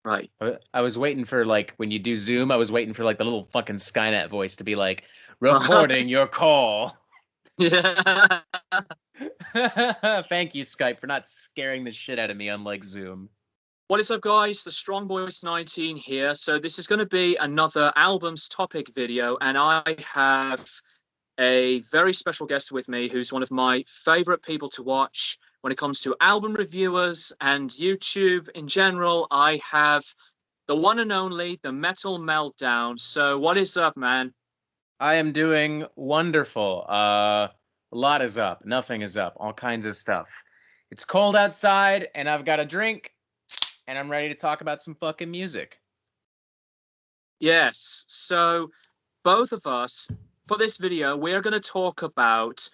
Right. I was waiting for like when you do Zoom, I was waiting for like the little fucking Skynet voice to be like, recording your call. Yeah. Thank you, Skype, for not scaring the shit out of me, unlike Zoom. What is up, guys? The Strong Boys 19 here. So this is going to be another albums topic video, and I have a very special guest with me who's one of my favorite people to watch when it comes to album reviewers and YouTube in general. I have the one and only, the Metal Meltdown. So what is up, man? I am doing wonderful. A lot is up. Nothing is up. All kinds of stuff. It's cold outside, and I've got a drink, and I'm ready to talk about some fucking music. Yes. So both of us, for this video, we're going to talk about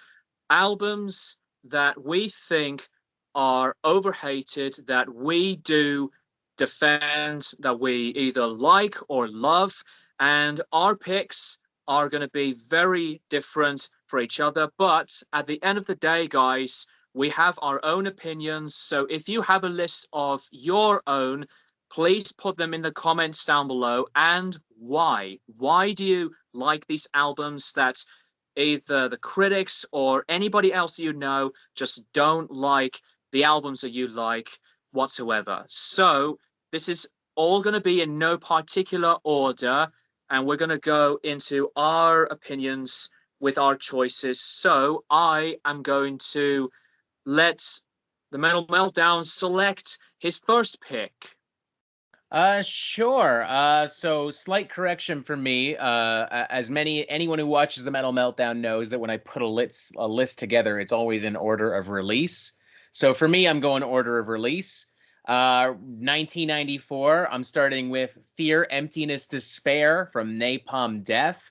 albums that we think are overhated, that we do defend, that we either like or love, and our picks are going to be very different for each other. But at the end of the day, guys, we have our own opinions. So if you have a list of your own, please put them in the comments down below, and why. Why do you like these albums that either the critics or anybody else you know just don't like the albums that you like whatsoever? So this is all going to be in no particular order, and we're going to go into our opinions with our choices. So I am going to let the Metal Meltdown select his first pick. Sure. So slight correction for me. As anyone who watches the Metal Meltdown knows that when I put a list together, it's always in order of release. So for me, I'm going order of release. 1994. I'm starting with Fear, Emptiness, Despair from Napalm Death.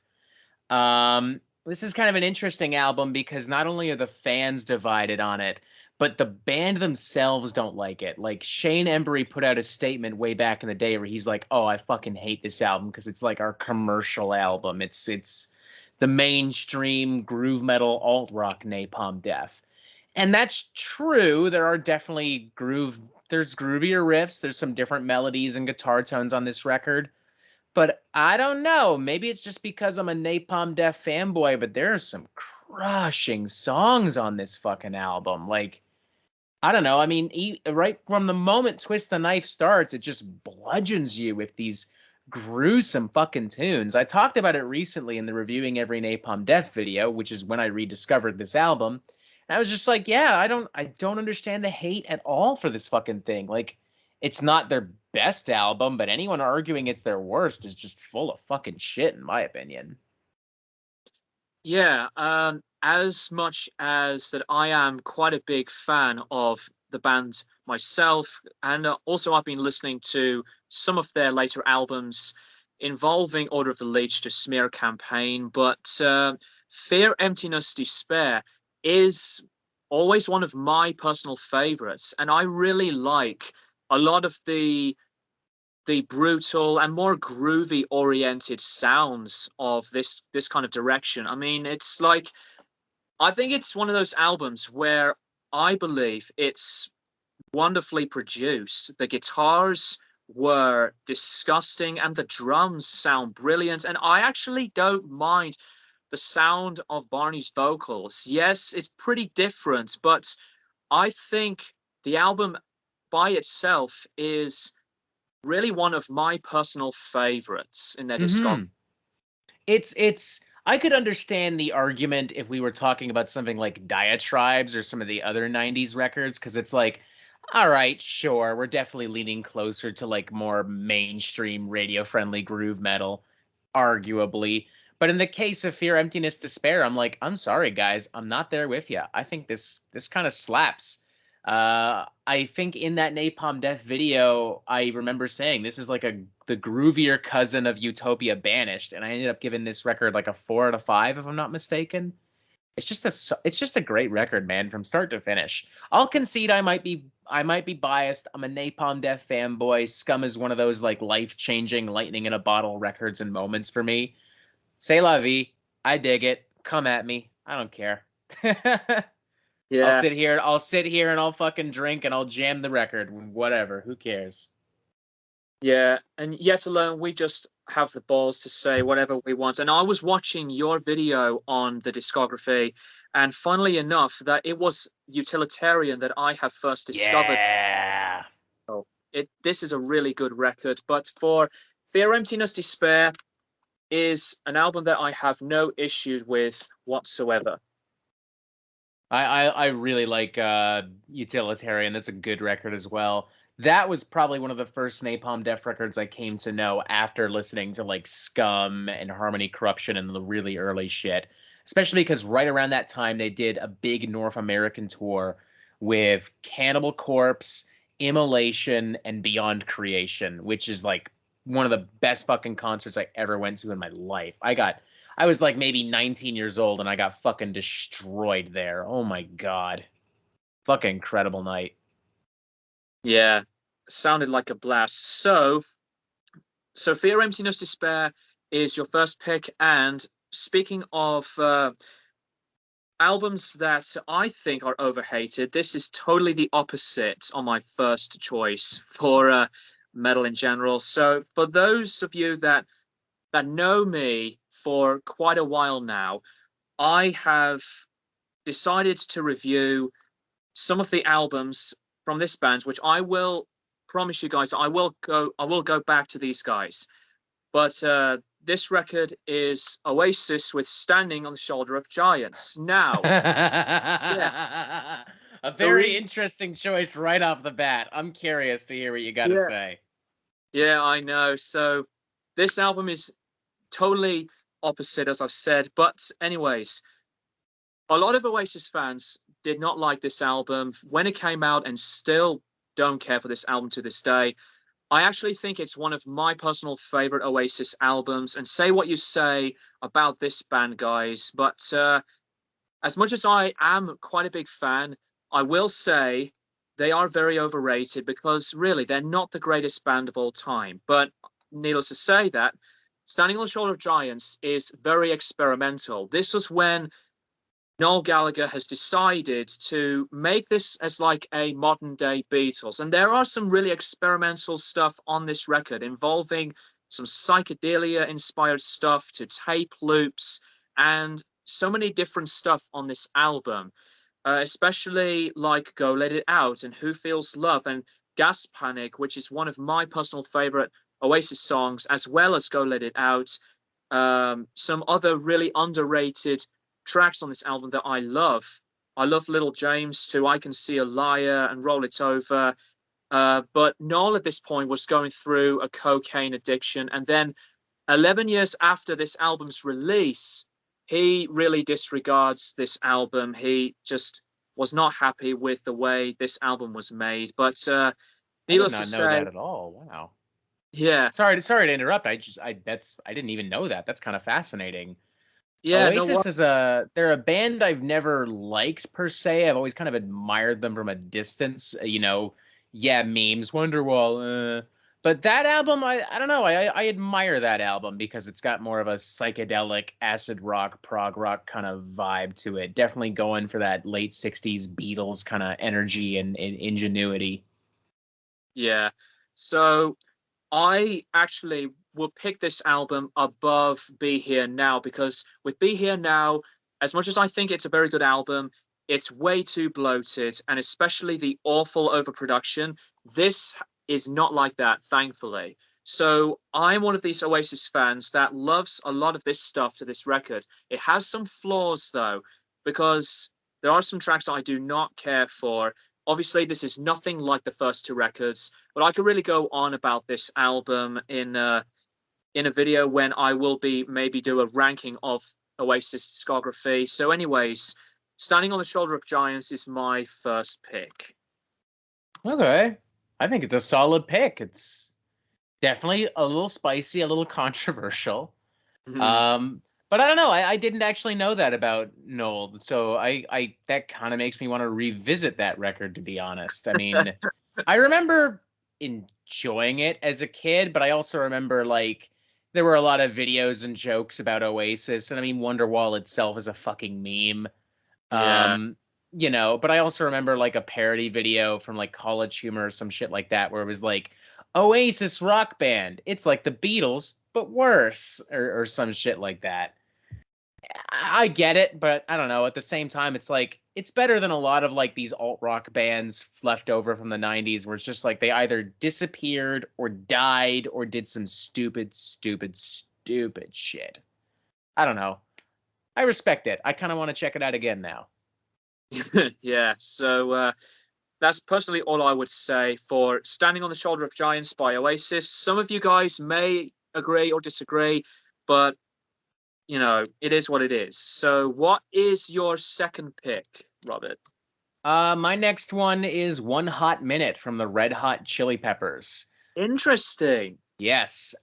This is kind of an interesting album because not only are the fans divided on it, but the band themselves don't like it. Like Shane Embury put out a statement way back in the day where he's like, "Oh, I fucking hate this album because it's like our commercial album. It's the mainstream groove metal alt rock Napalm Death." And that's true. There are definitely there's groovier riffs, there's some different melodies and guitar tones on this record. But I don't know. Maybe it's just because I'm a Napalm Death fanboy, but there are some crushing songs on this fucking album. Like, I don't know. I mean, right from the moment Twist the Knife starts, it just bludgeons you with these gruesome fucking tunes. I talked about it recently in the Reviewing Every Napalm Death video, which is when I rediscovered this album. And I was just like, yeah, I don't understand the hate at all for this fucking thing. Like, it's not their best album, but anyone arguing it's their worst is just full of fucking shit, in my opinion. Yeah, as much as that I am quite a big fan of the band myself, and also I've been listening to some of their later albums involving Order of the Leech to Smear Campaign, but Fear, Emptiness, Despair is always one of my personal favorites, and I really like a lot of the brutal and more groovy oriented sounds of this kind of direction. I mean, it's like I think it's one of those albums where I believe it's wonderfully produced. The guitars were disgusting and the drums sound brilliant, and I actually don't mind the sound of Barney's vocals. Yes, it's pretty different, but I think the album by itself is really one of my personal favorites in their discography. Mm-hmm. It's I could understand the argument if we were talking about something like Diatribes or some of the other 90s records, because it's like, all right, sure, we're definitely leaning closer to like more mainstream radio friendly groove metal, arguably. But in the case of Fear, Emptiness, Despair, I'm like, I'm sorry, guys, I'm not there with you. I think this kind of slaps. I think in that Napalm Death video, I remember saying this is like the groovier cousin of Utopia Banished, and I ended up giving this record like a 4 out of 5, if I'm not mistaken. It's just a great record, man, from start to finish. I'll concede I might be biased. I'm a Napalm Death fanboy. Scum is one of those like life-changing lightning in a bottle records and moments for me. C'est la vie. I dig it. Come at me. I don't care. I'll Yeah, sit here. I'll sit here and I'll fucking drink and I'll jam the record. Whatever. Who cares? Yeah, and yet alone we just have the balls to say whatever we want. And I was watching your video on the discography, and funnily enough, that it was Utilitarian that I have first discovered. Yeah. This is a really good record. But for Fear, Emptiness, Despair is an album that I have no issues with whatsoever. I really like Utilitarian. That's a good record as well. That was probably one of the first Napalm Death records I came to know after listening to like Scum and Harmony Corruption and the really early shit. Especially because right around that time they did a big North American tour with Cannibal Corpse, Immolation, and Beyond Creation, which is like one of the best fucking concerts I ever went to in my life. I was like maybe 19 years old and I got fucking destroyed there. Oh my God. Fucking incredible night. Yeah, sounded like a blast. So Fear, Emptiness, Despair is your first pick. And speaking of albums that I think are overhated, this is totally the opposite on my first choice for metal in general. So for those of you that know me for quite a while now, I have decided to review some of the albums from this band, which I will promise you guys I will go back to these guys. But this record is Oasis with Standing on the Shoulder of Giants. Now, yeah. A very interesting choice right off the bat. I'm curious to hear what you got to say. Yeah, I know. So this album is totally opposite, as I've said. But anyways, a lot of Oasis fans did not like this album when it came out and still don't care for this album to this day. I actually think it's one of my personal favorite Oasis albums. And say what you say about this band, guys, but as much as I am quite a big fan, I will say they are very overrated because really they're not the greatest band of all time. But needless to say that Standing on the Shoulder of Giants is very experimental. This was when Noel Gallagher has decided to make this as like a modern day Beatles. And there are some really experimental stuff on this record involving some psychedelia inspired stuff to tape loops and so many different stuff on this album, especially like Go Let It Out and Who Feels Love and Gas Panic, which is one of my personal favorite Oasis songs, as well as Go Let It Out. Some other really underrated tracks on this album that I love. I love Little James too. I Can See a Liar and Roll It Over. But Noel at this point was going through a cocaine addiction. And then 11 years after this album's release, he really disregards this album. He just was not happy with the way this album was made. But needless to say, I did not know that at all. Wow. Yeah. Sorry to interrupt. I didn't even know that. That's kind of fascinating. Yeah, Oasis they're a band I've never liked per se. I've always kind of admired them from a distance. Memes, Wonderwall. But that album, I don't know. I admire that album because it's got more of a psychedelic acid rock, prog rock kind of vibe to it. Definitely going for that late 60s Beatles kind of energy and ingenuity. Yeah. So I actually will pick this album above Be Here Now because with Be Here Now, as much as I think it's a very good album, it's way too bloated, and especially the awful overproduction. This is not like that, thankfully. So I'm one of these Oasis fans that loves a lot of this stuff to this record. It has some flaws though, because there are some tracks that I do not care for. Obviously, this is nothing like the first two records, but I could really go on about this album in a video when I will be maybe do a ranking of Oasis discography. So anyways, Standing on the Shoulder of Giants is my first pick. Okay. I think it's a solid pick. It's definitely a little spicy, a little controversial. Mm-hmm. But I don't know. I didn't actually know that about Noel. So I that kind of makes me want to revisit that record, to be honest. I mean, I remember enjoying it as a kid, but I also remember like there were a lot of videos and jokes about Oasis. And I mean, Wonderwall itself is a fucking meme. Yeah. But I also remember like a parody video from like College Humor or some shit like that where it was like, Oasis rock band. It's like the Beatles, but worse, or some shit like that. I get it, but I don't know. At the same time, it's like it's better than a lot of like these alt rock bands left over from the 90s where it's just like they either disappeared or died or did some stupid, stupid, stupid shit. I don't know. I respect it. I kind of want to check it out again now. Yeah, so that's personally all I would say for Standing on the Shoulder of Giants by Oasis. Some of you guys may agree or disagree, but you know, it is what it is. So what is your second pick, Robert? My next one is One Hot Minute from the Red Hot Chili Peppers. Interesting. Yes.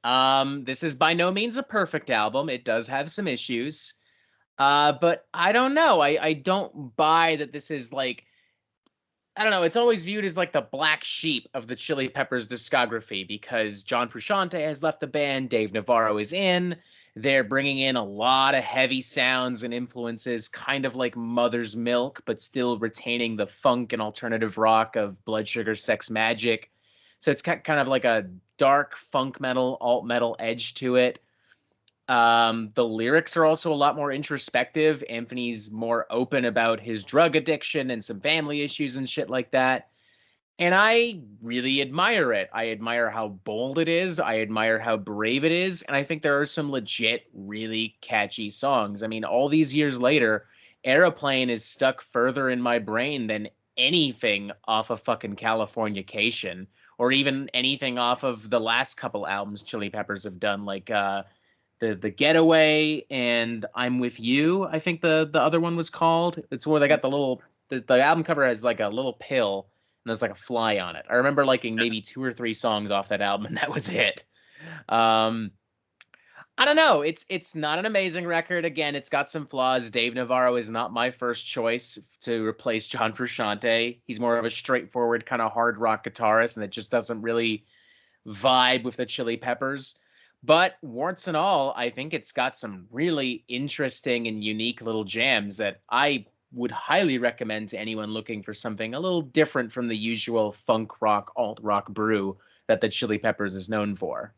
This is by no means a perfect album. It does have some issues. But I don't know. I don't buy that this is like, I don't know. It's always viewed as like the black sheep of the Chili Peppers discography because John Frusciante has left the band. Dave Navarro is in. They're bringing in a lot of heavy sounds and influences, kind of like Mother's Milk, but still retaining the funk and alternative rock of Blood Sugar Sex Magic. So it's kind of like a dark funk metal, alt metal edge to it. The lyrics are also a lot more introspective. Anthony's more open about his drug addiction and some family issues and shit like that. And I really admire it. I admire how bold it is. I admire how brave it is. And I think there are some legit, really catchy songs. I mean, all these years later, Aeroplane is stuck further in my brain than anything off of fucking Californication or even anything off of the last couple albums Chili Peppers have done, like the Getaway and I'm With You. I think the other one was called. It's where they got the album cover has like a little pill and there's like a fly on it. I remember liking maybe 2 or 3 songs off that album, and that was it. I don't know. It's not an amazing record. Again, it's got some flaws. Dave Navarro is not my first choice to replace John Frusciante. He's more of a straightforward kind of hard rock guitarist, and it just doesn't really vibe with the Chili Peppers. But warts and all, I think it's got some really interesting and unique little jams that I would highly recommend to anyone looking for something a little different from the usual funk rock, alt rock brew that the Chili Peppers is known for.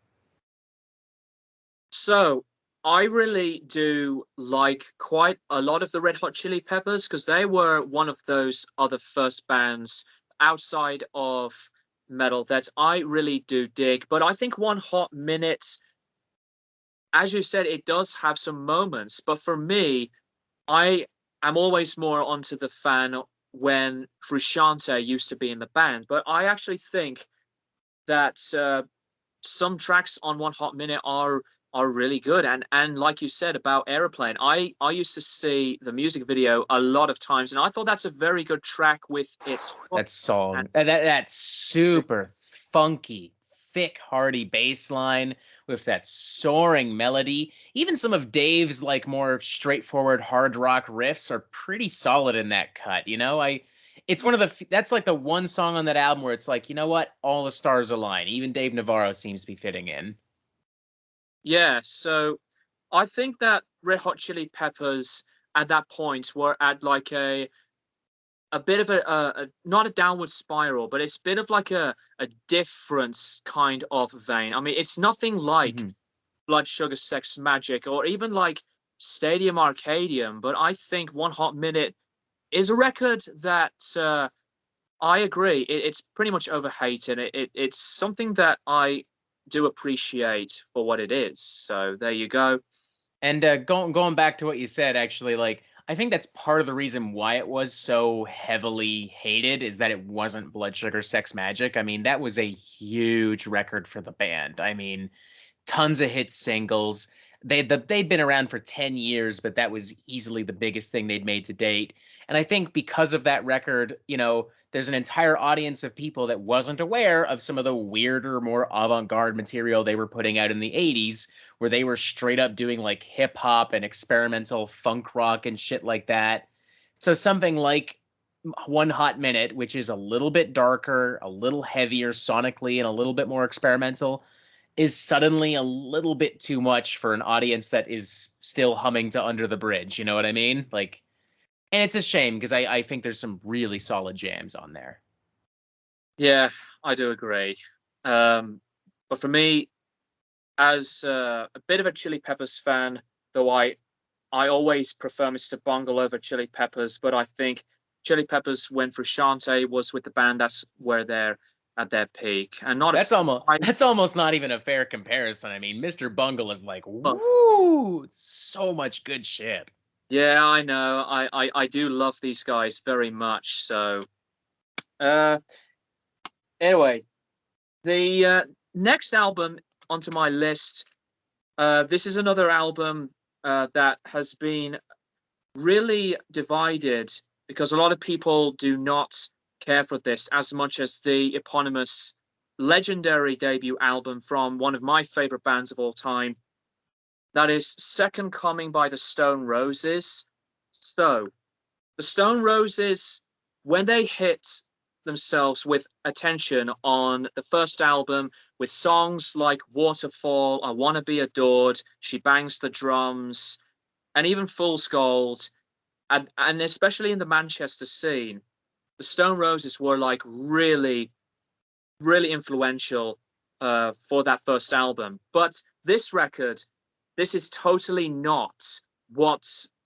So I really do like quite a lot of the Red Hot Chili Peppers because they were one of those other first bands outside of metal that I really do dig. But I think One Hot Minute, as you said, it does have some moments. But for me, I am always more onto the fan when Frusciante used to be in the band. But I actually think that some tracks on One Hot Minute are really good, and like you said about Aeroplane, I used to see the music video a lot of times, and I thought that's a very good track with its that song that super funky, thick, hearty bass line with that soaring melody. Even some of Dave's like more straightforward hard rock riffs are pretty solid in that cut. You know, it's one of that's like the one song on that album where it's like, you know what, all the stars align. Even Dave Navarro seems to be fitting in. Yeah, so I think that Red Hot Chili Peppers at that point were at like a bit of a not a downward spiral, but it's a bit of like a different kind of vein. I mean, it's nothing like Blood Sugar Sex Magic or even like Stadium Arcadium, but I think One Hot Minute is a record that I agree. It's pretty much overhated. It's something that I do appreciate for what it is. So there you go. And going back to what you said, actually, like I think that's part of the reason why it was so heavily hated is that it wasn't Blood Sugar Sex Magic. I mean, that was a huge record for the band. I mean, tons of hit singles. They'd been around for 10 years, but that was easily the biggest thing they'd made to date. And I think because of that record, you know, there's an entire audience of people that wasn't aware of some of the weirder, more avant-garde material they were putting out in the 80s, where they were straight up doing like hip hop and experimental funk rock and shit like that. So something like One Hot Minute, which is a little bit darker, a little heavier sonically, and a little bit more experimental, is suddenly a little bit too much for an audience that is still humming to Under the Bridge. You know what I mean? Like, and it's a shame because I think there's some really solid jams on there. Yeah, I do agree. But for me, as a bit of a Chili Peppers fan, though I always prefer Mr. Bungle over Chili Peppers, but I think Chili Peppers when Frusciante was with the band, that's where they're at their peak. And not that's almost not even a fair comparison. I mean, Mr. Bungle is like, but, woo, so much good shit. yeah, I know. I do love these guys very much. So anyway, the next album onto my list. This is another album that has been really divided because a lot of people do not care for this as much as the eponymous legendary debut album from one of my favorite bands of all time. That is Second Coming by the Stone Roses. So, the Stone Roses, when they hit themselves with attention on the first album with songs like Waterfall, I Wanna Be Adored, She Bangs the Drums, and even Fool's Gold, and especially in the Manchester scene, the Stone Roses were like really, really influential for that first album. But this record, this is totally not what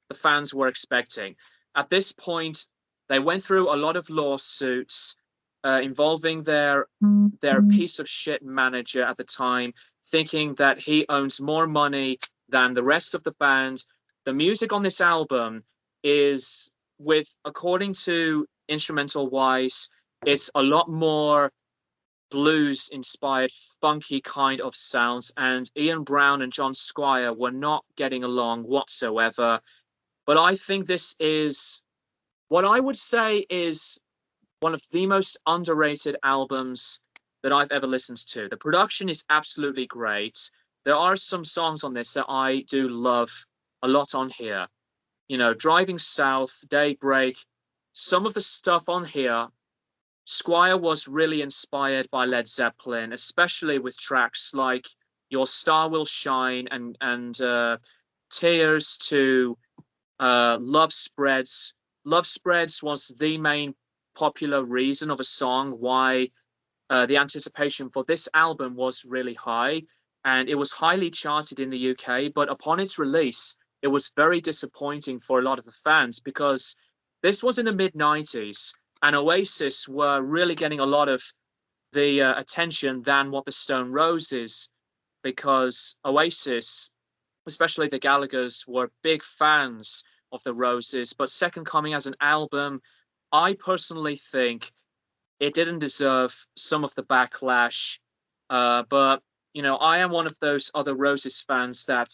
the fans were expecting. At this point, they went through a lot of lawsuits involving their piece of shit manager at the time, thinking that he owns more money than the rest of the band. The music on this album is, according to instrumental wise, it's a lot more blues inspired, funky kind of sounds, and Ian Brown and John Squire were not getting along whatsoever. But I think this is what I would say is one of the most underrated albums that I've ever listened to. The production is absolutely great. There are some songs on this that I do love a lot on here. You know, Driving South, Daybreak, some of the stuff on here, Squire was really inspired by Led Zeppelin, especially with tracks like Your Star Will Shine and Tears to Love Spreads. Love Spreads was the main popular reason of a song why the anticipation for this album was really high, and it was highly charted in the UK, but upon its release, it was very disappointing for a lot of the fans because this was in the mid-90s, and Oasis were really getting a lot of the attention than what the Stone Roses, because Oasis, especially the Gallaghers, were big fans of the Roses, but Second Coming as an album, I personally think it didn't deserve some of the backlash. But, you know, I am one of those other Roses fans that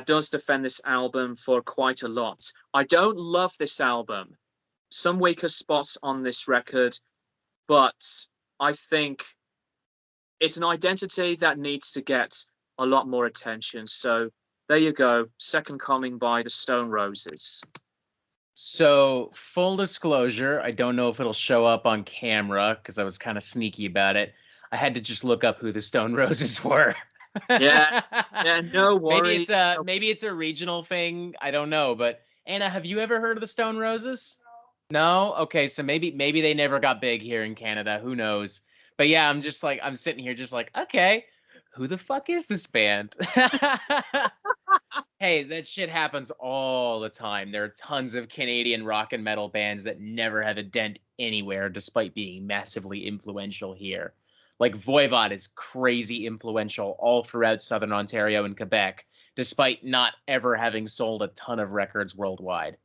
does defend this album for quite a lot. I don't love this album. Some weaker spots on this record, but I think it's an identity that needs to get a lot more attention. So there you go, Second Coming by the Stone Roses. So, full disclosure, I don't know if it'll show up on camera because I was kind of sneaky about it. I had to just look up who the Stone Roses were. Yeah, no worries. Maybe it's a regional thing. I don't know. But Anna, have you ever heard of the Stone Roses? No? Okay, so maybe they never got big here in Canada. Who knows? But yeah, I'm sitting here just like, okay, who the fuck is this band? Hey, that shit happens all the time. There are tons of Canadian rock and metal bands that never have a dent anywhere despite being massively influential here. Like Voivod is crazy influential all throughout Southern Ontario and Quebec, despite not ever having sold a ton of records worldwide.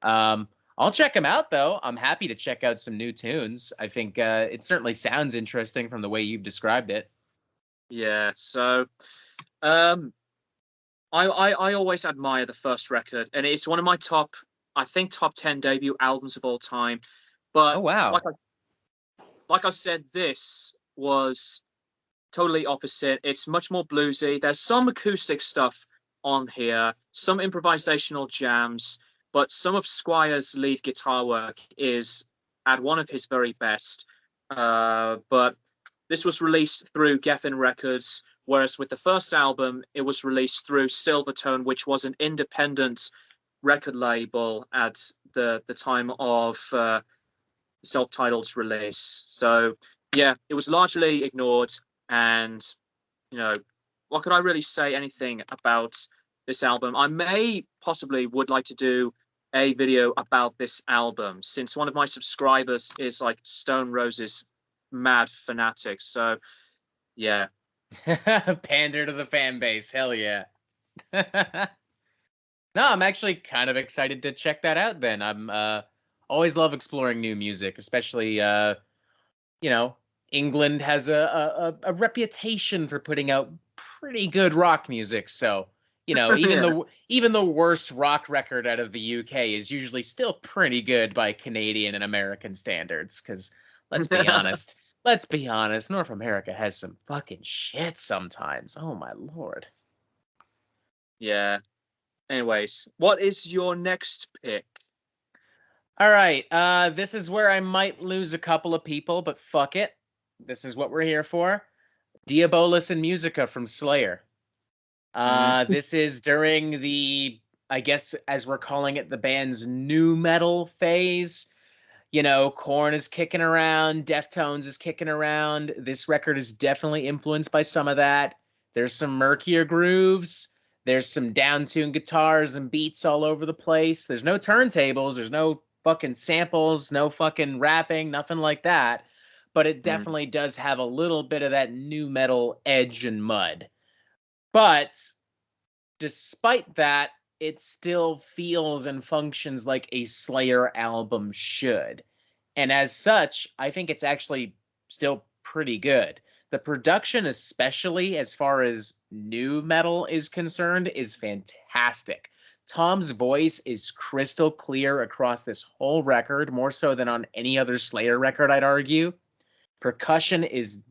I'll check them out, though. I'm happy to check out some new tunes. I think it certainly sounds interesting from the way you've described it. Yeah, so I always admire the first record, and it's one of my top 10 debut albums of all time. But oh wow, like I said, this was totally opposite. It's much more bluesy. There's some acoustic stuff on here, some improvisational jams, but some of Squire's lead guitar work is at one of his very best. But this was released through Geffen Records, whereas with the first album, it was released through Silvertone, which was an independent record label at the time of Self-Titled's release. So, yeah, it was largely ignored, And, you know, what could I really say anything about this album? I may possibly would like to do a video about this album, since one of my subscribers is like Stone Roses mad fanatic. So yeah. Pander to the fan base. Hell yeah. No, I'm actually kind of excited to check that out then. I'm always love exploring new music, especially you know, England has a reputation for putting out pretty good rock music. So, you know, Yeah. even the worst rock record out of the UK is usually still pretty good by Canadian and American standards. Because let's be honest, North America has some fucking shit sometimes. Oh my lord. Yeah. Anyways, what is your next pick? All right, this is where I might lose a couple of people, but fuck it. This is what we're here for. Diabolus and Musica from Slayer. This is during the, I guess, as we're calling it, the band's new metal phase. You know, Korn is kicking around, Deftones is kicking around. This record is definitely influenced by some of that. There's some murkier grooves. There's some down-tuned guitars and beats all over the place. There's no turntables. There's no fucking samples, no fucking rapping, nothing like that. But it definitely does have a little bit of that new metal edge and mud. But despite that, it still feels and functions like a Slayer album should. And as such, I think it's actually still pretty good. The production, especially as far as new metal is concerned, is fantastic. Tom's voice is crystal clear across this whole record, more so than on any other Slayer record, I'd argue. Percussion is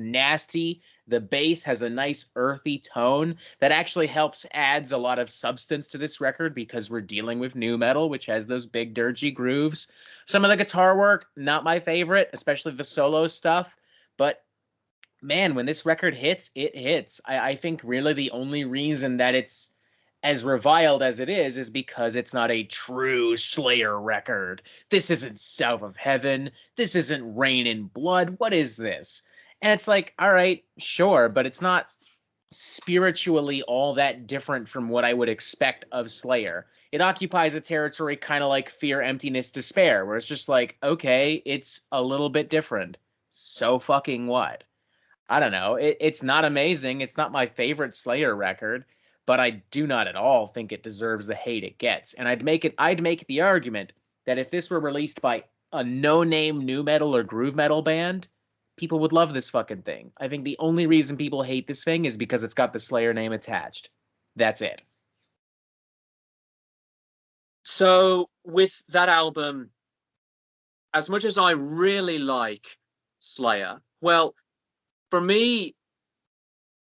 nasty. The bass has a nice earthy tone that actually adds a lot of substance to this record because we're dealing with new metal, which has those big dirgy grooves. Some of the guitar work, not my favorite, especially the solo stuff. But man, when this record hits, it hits. I think really the only reason that it's as reviled as it is because it's not a true Slayer record. This isn't South of Heaven. This isn't Rain in Blood. What is this? And it's like, all right, sure, but it's not spiritually all that different from what I would expect of Slayer. It occupies a territory kind of like Fear, Emptiness, Despair, where it's just like, okay, it's a little bit different. So fucking what? I don't know. It's not amazing. It's not my favorite Slayer record, but I do not at all think it deserves the hate it gets. And I'd make the argument that if this were released by a no-name new metal or groove metal band, people would love this fucking thing. I think the only reason people hate this thing is because it's got the Slayer name attached. That's it. So with that album, as much as I really like Slayer, well, for me,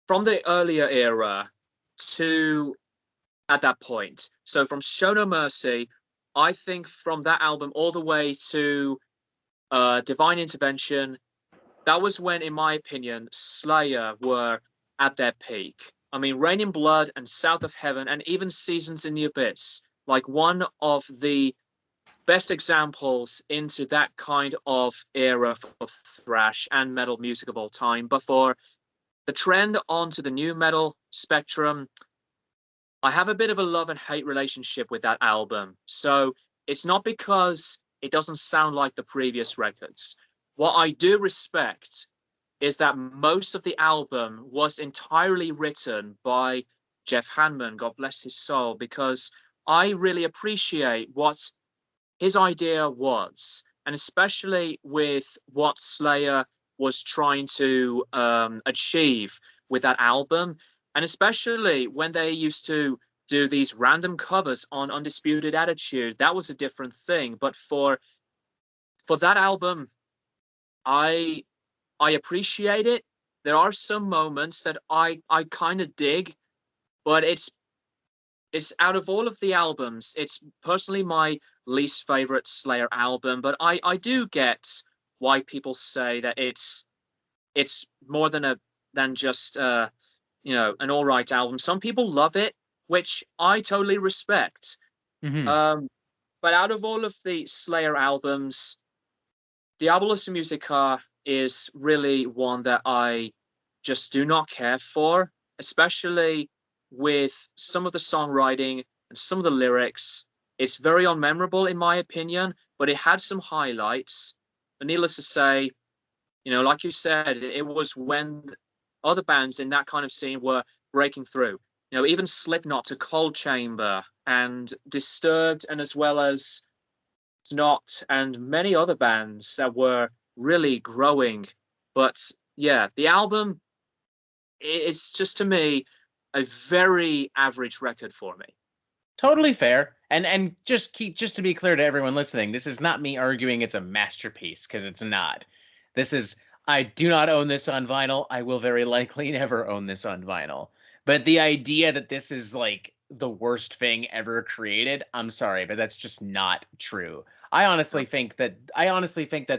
from the earlier era to at that point, so from Show No Mercy, I think from that album all the way to Divine Intervention, that was when, in my opinion, Slayer were at their peak. I mean, Rain in Blood and South of Heaven and even Seasons in the Abyss, like one of the best examples into that kind of era for thrash and metal music of all time. But for the trend onto the new metal spectrum, I have a bit of a love and hate relationship with that album. So it's not because it doesn't sound like the previous records. What I do respect is that most of the album was entirely written by Jeff Hanneman, God bless his soul, because I really appreciate what his idea was, and especially with what Slayer was trying to achieve with that album, and especially when they used to do these random covers on Undisputed Attitude. That was a different thing, but for that album, I appreciate it. There are some moments that I kind of dig, but it's out of all of the albums, it's personally my least favorite Slayer album. But I do get why people say that it's more than just an all right album. Some people love it, which I totally respect. Mm-hmm. But out of all of the Slayer albums, Diabolus and Musica is really one that I just do not care for, especially with some of the songwriting and some of the lyrics. It's very unmemorable in my opinion, but it had some highlights. But needless to say, like you said, it was when other bands in that kind of scene were breaking through. Even Slipknot to Cold Chamber and Disturbed, and as well as Snot and many other bands that were really growing. But yeah, the album is just, to me, a very average record for me. Totally fair. And just to be clear to everyone listening, this is not me arguing it's a masterpiece, because it's not. This is, I do not own this on vinyl. I will very likely never own this on vinyl. But the idea that this is like the worst thing ever created, I'm sorry, but that's just not true. I honestly think that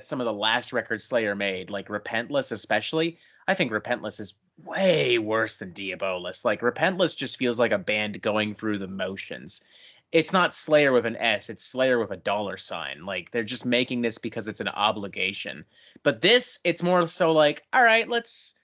some of the last records Slayer made, like Repentless especially, I think Repentless is way worse than Diabolus. Like, Repentless just feels like a band going through the motions. It's not Slayer with an S, it's Slayer with a $sign. Like, they're just making this because it's an obligation. But this, it's more so like, all right, let's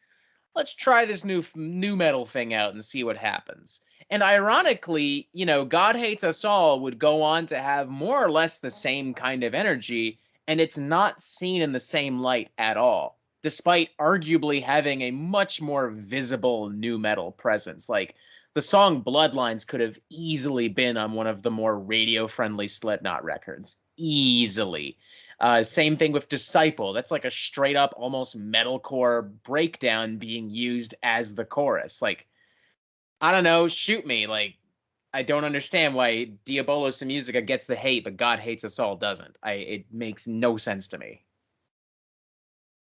try this new metal thing out and see what happens. And ironically, God Hates Us All would go on to have more or less the same kind of energy, and it's not seen in the same light at all, despite arguably having a much more visible new metal presence. Like, the song Bloodlines could have easily been on one of the more radio-friendly Slipknot records. Easily. Same thing with Disciple. That's like a straight-up, almost metalcore breakdown being used as the chorus. Like, I don't know, shoot me. Like, I don't understand why Diabolus and Musica gets the hate, but God Hates Us All doesn't. It makes no sense to me.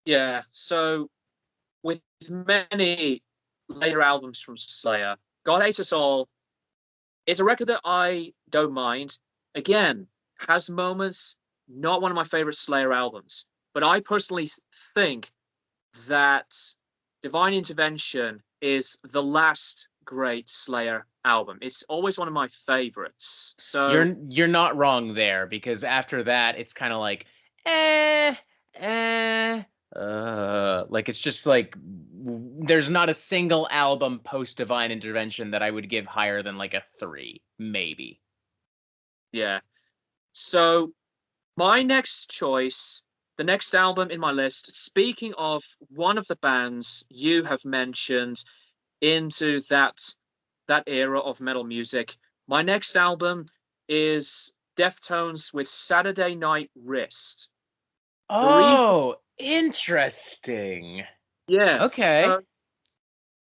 Yeah, so with many later albums from Slayer, God Hates Us All is a record that I don't mind. Again, has moments, not one of my favorite Slayer albums, but I personally think that Divine Intervention is the last great Slayer album. It's always one of my favorites. So you're not wrong there, because after that it's kind of like like, it's just like, there's not a single album post Divine Intervention that I would give higher than like a 3, maybe. Yeah. So my next choice, the next album in my list, speaking of one of the bands you have mentioned into that era of metal music, my next album is Deftones with Saturday Night Wrist. Oh, interesting. Yes. Okay.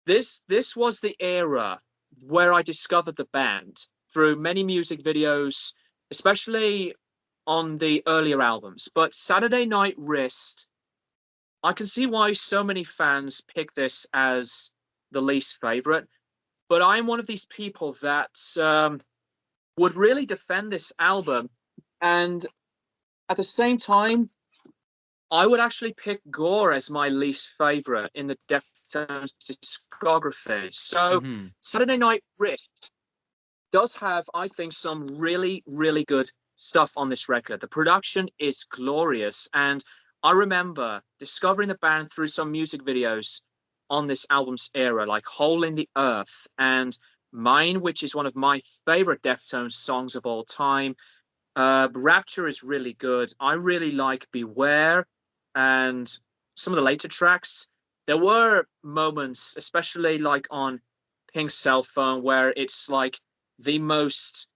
This was the era where I discovered the band through many music videos, especially on the earlier albums. But Saturday Night Wrist, I can see why so many fans pick this as the least favorite. But I'm one of these people that would really defend this album. And at the same time, I would actually pick Gore as my least favorite in the Deftones discography. So Saturday Night Wrist does have, I think, some really, really good stuff on this record. The production is glorious. And I remember discovering the band through some music videos on this album's era, like Hole in the Earth and Mine, which is one of my favorite Deftones songs of all time. Rapture is really good. I really like Beware and some of the later tracks. There were moments, especially like on Pink Cell Phone, where it's like the most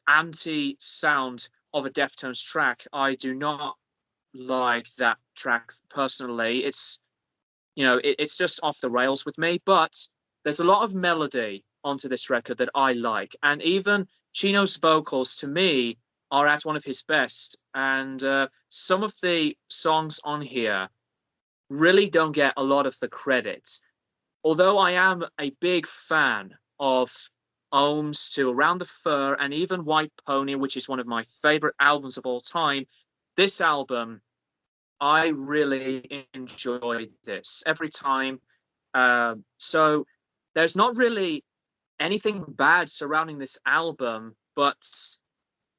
anti sound of a Deftones track. I do not like that track personally. It's it's just off the rails with me, but there's a lot of melody onto this record that I like, and even Chino's vocals to me are at one of his best. And some of the songs on here really don't get a lot of the credit. Although I am a big fan of Ohms to Around the Fur and even White Pony, which is one of my favorite albums of all time, this album, I really enjoy this every time. So there's not really anything bad surrounding this album, but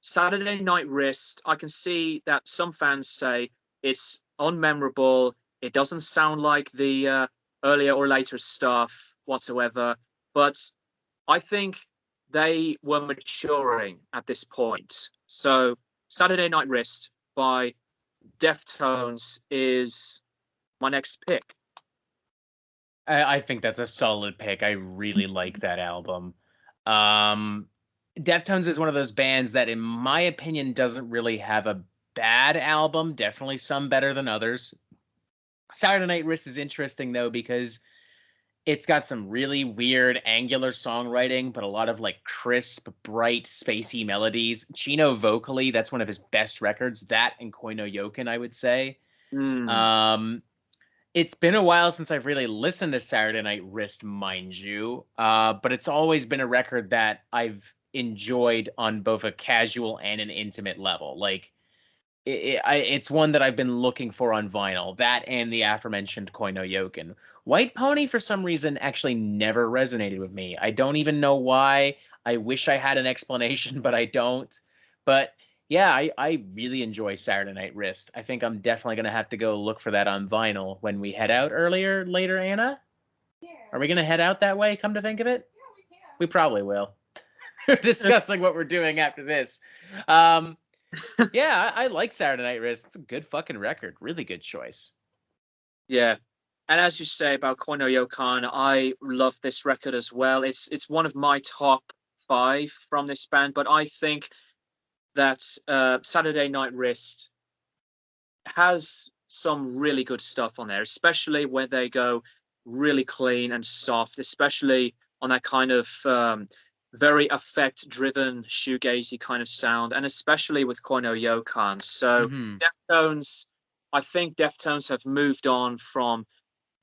Saturday Night Wrist, I can see that some fans say it's unmemorable. It doesn't sound like the earlier or later stuff whatsoever. But I think they were maturing at this point. So Saturday Night Wrist by Deftones is my next pick. I think that's a solid pick. I really like that album. Deftones is one of those bands that, in my opinion, doesn't really have a bad album. Definitely some better than others. Saturday Night Wrist is interesting, though, because it's got some really weird angular songwriting, but a lot of like crisp, bright, spacey melodies. Chino vocally, that's one of his best records. That and Koi no Yoken, I would say. It's been a while since I've really listened to Saturday Night Wrist, mind you, but it's always been a record that I've enjoyed on both a casual and an intimate level. Like, it's one that I've been looking for on vinyl. That and the aforementioned Koi no Yoken. White Pony, for some reason, actually never resonated with me. I don't even know why. I wish I had an explanation, but I don't. But yeah, I really enjoy Saturday Night Wrist. I think I'm definitely going to have to go look for that on vinyl when we head out later, Anna? Yeah. Are we going to head out that way, come to think of it? Yeah, we can. We probably will. We're discussing what we're doing after this. Yeah, I like Saturday Night Wrist. It's a good fucking record. Really good choice. Yeah. And as you say about Koi no Yokan, I love this record as well. It's one of my top 5 from this band, but I think that Saturday Night Wrist has some really good stuff on there, especially where they go really clean and soft, especially on that kind of very effect-driven shoegazy kind of sound, and especially with Koi no Yokan. So Deftones, I think Deftones have moved on from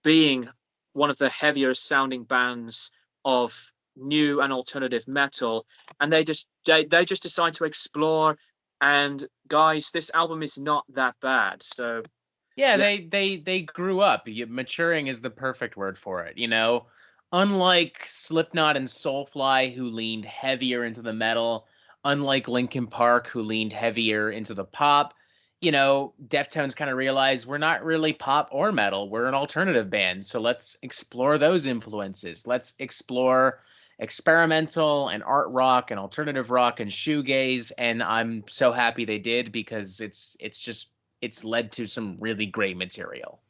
being one of the heavier sounding bands of new and alternative metal, and they just decide to explore. And guys, this album is not that bad. So yeah. They grew up. Maturing is the perfect word for it, you know. Unlike Slipknot and Soulfly, who leaned heavier into the metal, unlike Linkin Park, who leaned heavier into the pop, you know, Deftones kind of realized we're not really pop or metal. We're an alternative band. So let's explore those influences. Let's explore experimental and art rock and alternative rock and shoegaze. And I'm so happy they did, because it's led to some really great material.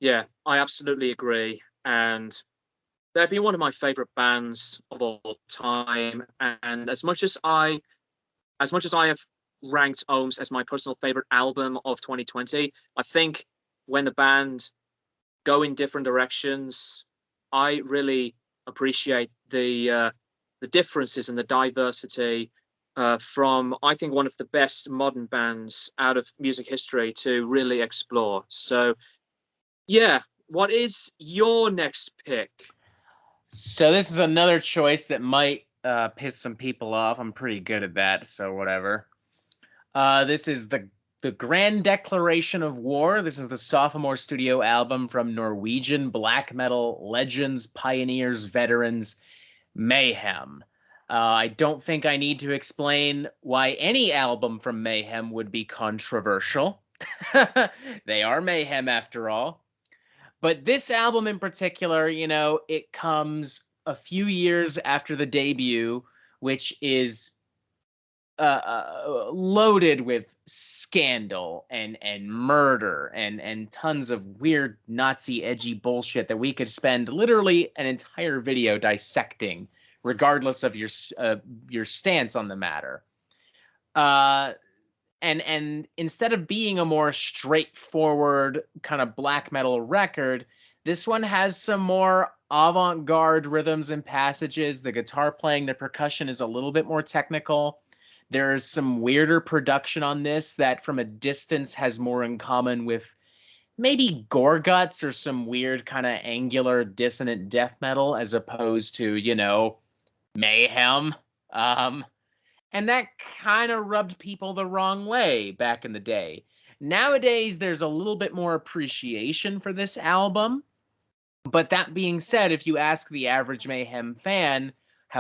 Yeah, I absolutely agree. And they've been one of my favorite bands of all time. And as much as I have ranked Ohms as my personal favorite album of 2020, I think when the band go in different directions, I really appreciate the differences and the diversity from, I think, one of the best modern bands out of music history to really explore. So yeah, what is your next pick? So this is another choice that might piss some people off. I'm pretty good at that, so whatever. This is the Grand Declaration of War. This is the sophomore studio album from Norwegian black metal legends, pioneers, veterans, Mayhem. I don't think I need to explain why any album from Mayhem would be controversial. They are Mayhem after all. But this album in particular, you know, it comes a few years after the debut, which is loaded with scandal and murder and tons of weird Nazi edgy bullshit that we could spend literally an entire video dissecting, regardless of your stance on the matter. And instead of being a more straightforward kind of black metal record, this one has some more avant-garde rhythms and passages. The guitar playing, the percussion is a little bit more technical. There's some weirder production on this that from a distance has more in common with maybe Gore Guts or some weird kind of angular dissonant death metal, as opposed to, you know, Mayhem. And that kind of rubbed people the wrong way back in the day. Nowadays, there's a little bit more appreciation for this album. But that being said, if you ask the average Mayhem fan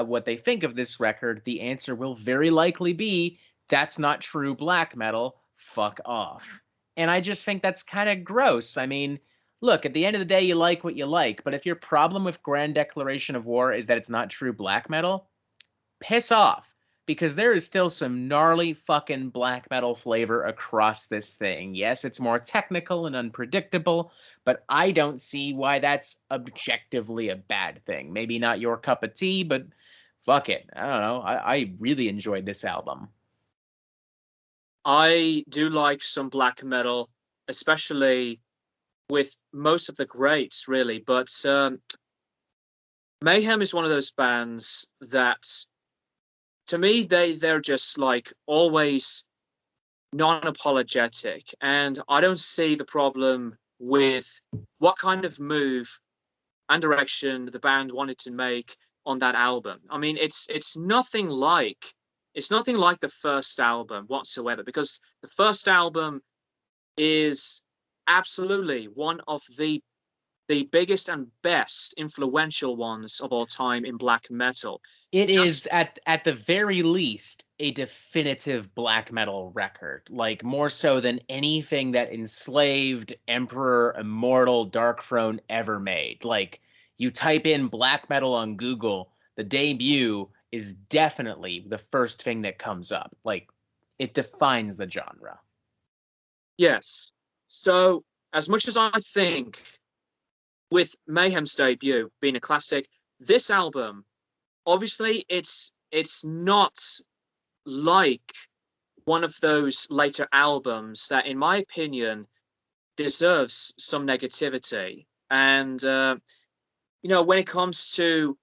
what they think of this record, the answer will very likely be, that's not true black metal, fuck off. And I just think that's kind of gross. I mean, Look, at the end of the day, you like what you like, but if your problem with Grand Declaration of War is that it's not true black metal, piss off, because there is still some gnarly fucking black metal flavor across this thing. Yes, it's more technical and unpredictable, but I don't see why that's objectively a bad thing. Maybe not your cup of tea, but fuck it. I don't know. I really enjoyed this album. I do like some black metal, especially with most of the greats, really. But Mayhem is one of those bands that, to me, they're just like always non-apologetic, and I don't see the problem with what kind of move and direction the band wanted to make on that album. I mean, it's nothing like the first album whatsoever, because the first album is absolutely one of the biggest and best influential ones of all time in black metal. It Just is at the very least a definitive black metal record, like more so than anything that Enslaved, Emperor, Immortal, Dark Throne ever made. Like, you type in black metal on Google, the debut is definitely the first thing that comes up. Like, it defines the genre. yes. So as much as I think with Mayhem's debut being a classic, this album, obviously it's not like one of those later albums that, in my opinion, deserves some negativity. And when it comes to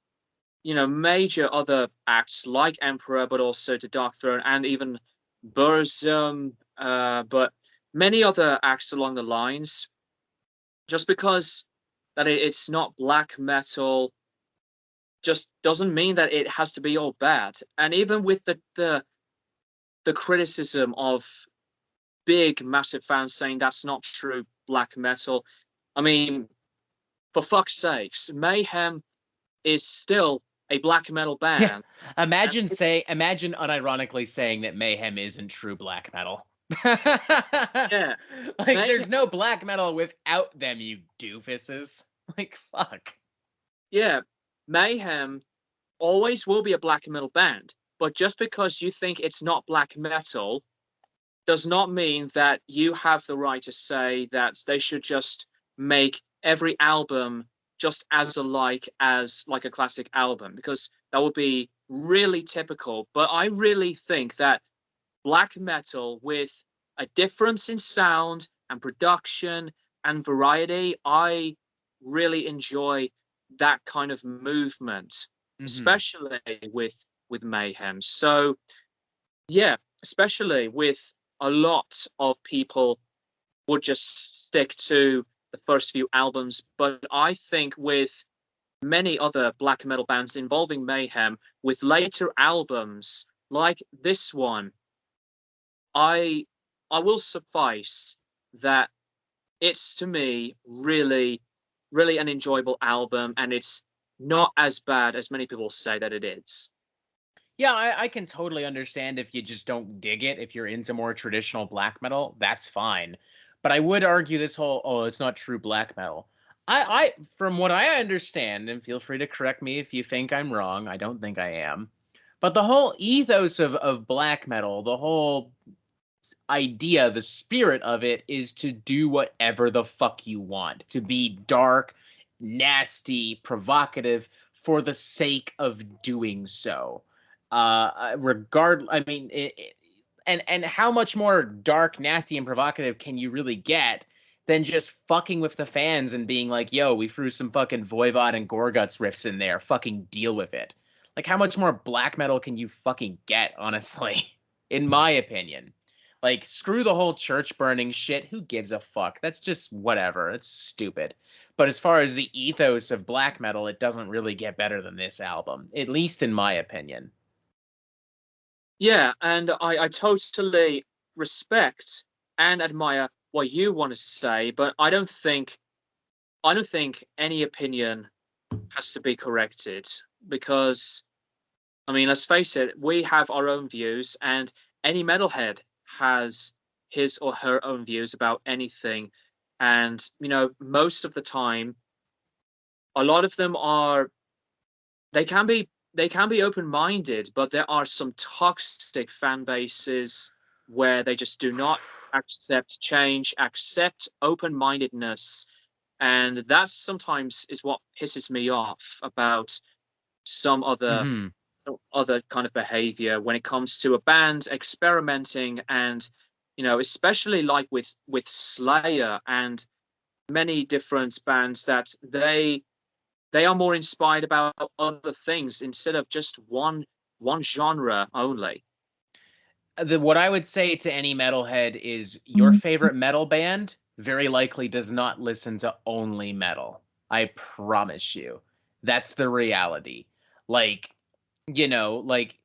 major other acts like Emperor, but also to Dark Throne and even Burzum, but many other acts along the lines, just because that it's not black metal just doesn't mean that it has to be all bad. And even with the criticism of big massive fans saying that's not true black metal, I mean, for fuck's sakes, Mayhem is still a black metal Yeah. band. Imagine unironically saying that Mayhem isn't true black metal. Yeah, Like, Mayhem, there's no black metal without them, you doofuses. Like, fuck. yeah, Mayhem always will be a black metal band. But just because you think it's not black metal does not mean that you have the right to say that they should just make every album just as alike as like a classic album, because that would be really typical. But I really think that black metal with a difference in sound and production and variety, I really enjoy that kind of movement, especially with Mayhem. So yeah, especially with a lot of people would just stick to the first few albums, but I think with many other black metal bands involving Mayhem with later albums like this one, I will suffice that it's, to me, really really an enjoyable album, and it's not as bad as many people say that it is. Yeah, I can totally understand if you just don't dig it. If you're into more traditional black metal, that's fine. But I would argue this whole, oh, it's not true black metal. From what I understand, and feel free to correct me if you think I'm wrong, I don't think I am. But the whole ethos of black metal, the whole idea, the spirit of it is to do whatever the fuck you want, to be dark, nasty, provocative for the sake of doing so. I mean, and how much more dark, nasty, and provocative can you really get than just fucking with the fans and being like, yo, we threw some fucking Voivod and Gorguts riffs in there, fucking deal with it. Like, how much more black metal can you fucking get, honestly? In my opinion. Like, screw the whole church burning shit. Who gives a fuck? That's just whatever. It's stupid. But as far as the ethos of black metal, it doesn't really get better than this album, at least in my opinion. Yeah, and I totally respect and admire what you want to say, but I don't think any opinion has to be corrected, because I mean, let's face it, we have our own views, and any metalhead has his or her own views about anything. And most of the time, a lot of them are they can be open-minded, but there are some toxic fan bases where they just do not accept change, accept open-mindedness, and that sometimes is what pisses me off about some other Hmm. other kind of behavior when it comes to a band experimenting. And especially like with Slayer and many different bands, that they are more inspired about other things instead of just one genre only. What I would say to any metalhead is your favorite metal band very likely does not listen to only metal. I promise you. That's the reality. Like, like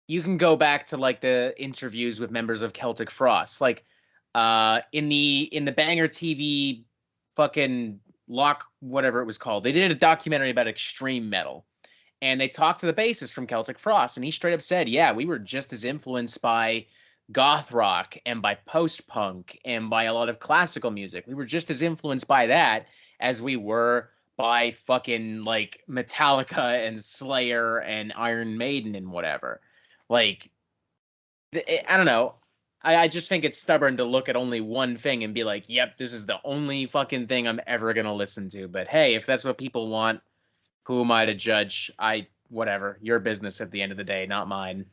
you can go back to like the interviews with members of Celtic Frost. Like in the Banger TV fucking lock whatever it was called. They did a documentary about extreme metal. And they talked to the bassist from Celtic Frost, and he straight up said, yeah, we were just as influenced by goth rock and by post-punk and by a lot of classical music. We were just as influenced by that as we were by fucking like Metallica and Slayer and Iron Maiden and whatever. Like, I don't know. I just think it's stubborn to look at only one thing and be like, yep, this is the only fucking thing I'm ever going to listen to. But hey, if that's what people want, who am I to judge? Whatever. Your business at the end of the day, not mine.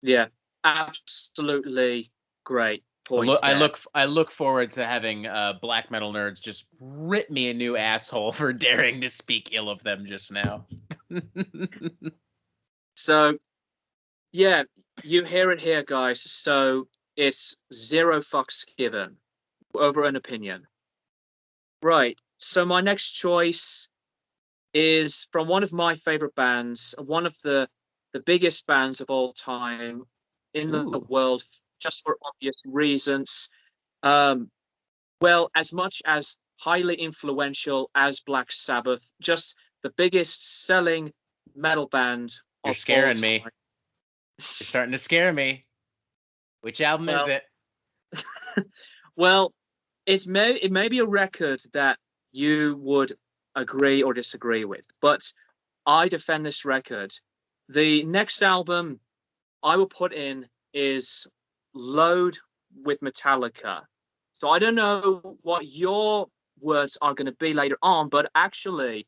Yeah, absolutely great points there. I look forward to having black metal nerds just rip me a new asshole for daring to speak ill of them just now. So yeah, you hear it here, guys. So it's zero fucks given over an opinion. Right. So my next choice is from one of my favorite bands, one of the biggest bands of all time in the Ooh. world, just for obvious reasons. Um, well, as much as highly influential as Black Sabbath, just the biggest selling metal band You're of all scaring me. time. You're starting to scare me. Which album is Well, it? well, it may be a record that you would agree or disagree with, but I defend this record. The next album I will put in is Load with Metallica. So I don't know what your words are going to be later on, but actually,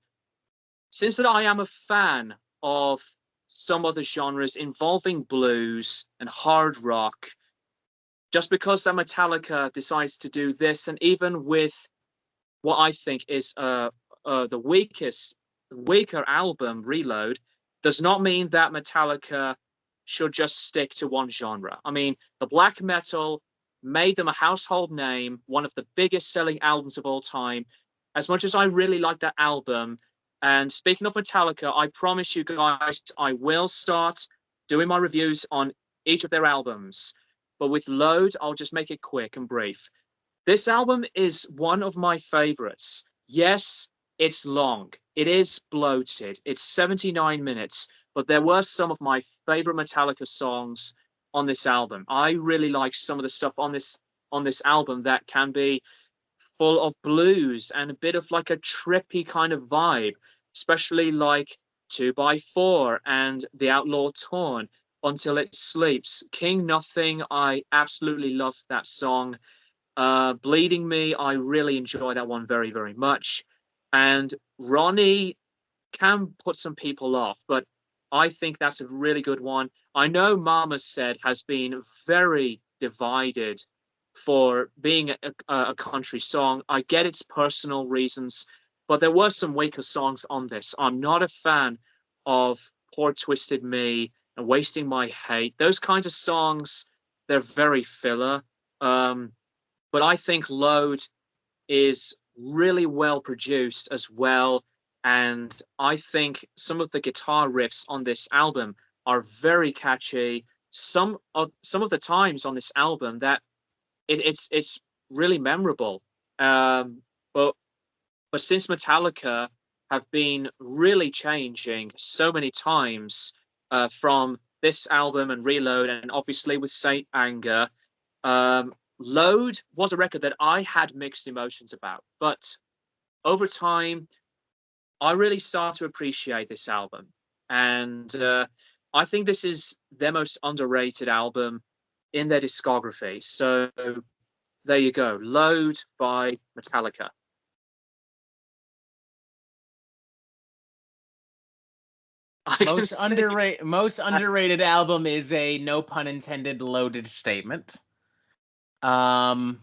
since that I am a fan of some other genres involving blues and hard rock, just because that Metallica decides to do this, and even with what I think is the weaker album, Reload, does not mean that Metallica should just stick to one genre. I mean, the black metal made them a household name, one of the biggest selling albums of all time. As much as I really like that album, and speaking of Metallica, I promise you guys, I will start doing my reviews on each of their albums. But with Load, I'll just make it quick and brief. This album is one of my favorites. Yes, it's long. It is bloated. It's 79 minutes, but there were some of my favorite Metallica songs on this album. I really like some of the stuff on this album that can be full of blues and a bit of like a trippy kind of vibe, especially like 2 by 4 and The Outlaw Torn, Until It Sleeps. King Nothing, I absolutely love that song. Bleeding Me, I really enjoy that one very, very much. And Ronnie can put some people off, but I think that's a really good one. I know Mama Said has been very divided for being a country song. I get its personal reasons, but there were some weaker songs on this. I'm not a fan of Poor Twisted Me and Wasting My Hate. Those kinds of songs, they're very filler. But I think Load is really well produced as well. And I think some of the guitar riffs on this album are very catchy. Some of the times on this album that it's really memorable. But since Metallica have been really changing so many times from this album and Reload, and obviously with Saint Anger, Load was a record that I had mixed emotions about, but over time, I really start to appreciate this album. And I think this is their most underrated album in their discography. So there you go. Load by Metallica. Most underrated album is a no pun intended loaded statement. But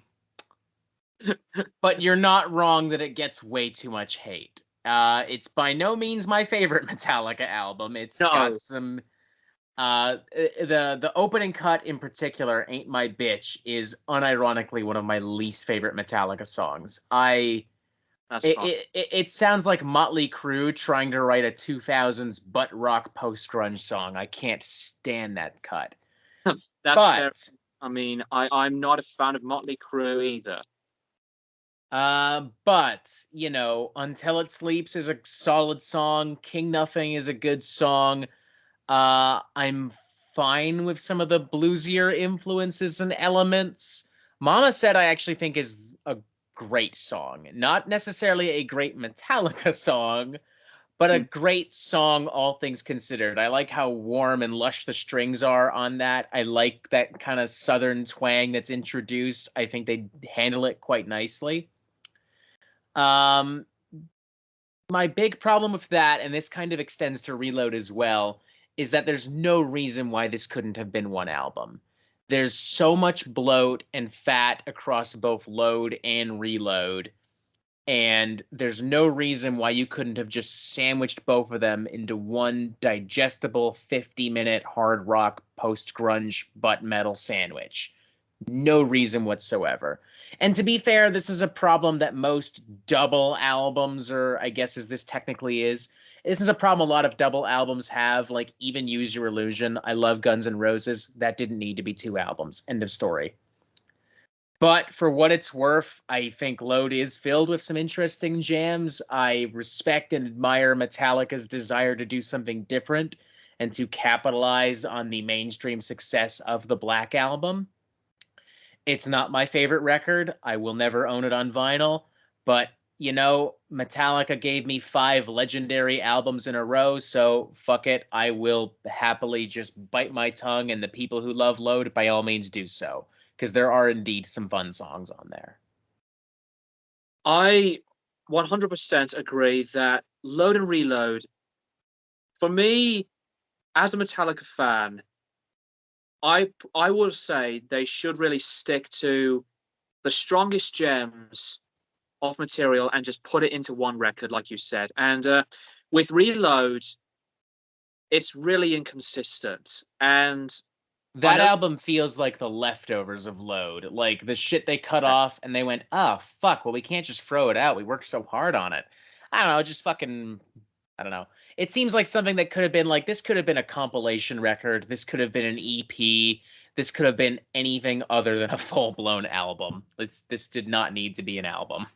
you're not wrong that it gets way too much hate. It's by no means my favorite Metallica album. It's got some the opening cut in particular, Ain't My Bitch, is unironically one of my least favorite Metallica songs. It sounds like Motley Crue trying to write a 2000s butt rock post-grunge song. I can't stand that cut. Fair. I mean, I'm not a fan of Motley Crue either. But, you know, Until It Sleeps is a solid song. King Nothing is a good song. I'm fine with some of the bluesier influences and elements. Mama Said I actually think is a great song. Not necessarily a great Metallica song, but a great song, all things considered. I like how warm and lush the strings are on that. I like that kind of southern twang that's introduced. I think they handle it quite nicely. My big problem with that, and this kind of extends to Reload as well, is that there's no reason why this couldn't have been one album. There's so much bloat and fat across both Load and Reload, and there's no reason why you couldn't have just sandwiched both of them into one digestible 50-minute hard rock post-grunge butt metal sandwich. No reason whatsoever. And to be fair, this is a problem that most double albums, or I guess as this technically is, this is a problem a lot of double albums have, like even Use Your Illusion. I love Guns N' Roses. That didn't need to be 2 albums. End of story. But for what it's worth, I think Load is filled with some interesting jams. I respect and admire Metallica's desire to do something different and to capitalize on the mainstream success of the Black Album. It's not my favorite record. I will never own it on vinyl. But, you know, Metallica gave me 5 legendary albums in a row, so fuck it. I will happily just bite my tongue, and the people who love Load, by all means, do so. Because there are indeed some fun songs on there. I 100% agree that Load and Reload, for me, as a Metallica fan, I would say they should really stick to the strongest gems of material and just put it into one record, like you said. And with Reload, it's really inconsistent. And that album feels like the leftovers of Load, like the shit they cut off and they went, oh, fuck, well, we can't just throw it out. We worked so hard on it. I don't know, just fucking, I don't know. It seems like something that could have been like, this could have been a compilation record. This could have been an EP. This could have been anything other than a full-blown album. This did not need to be an album.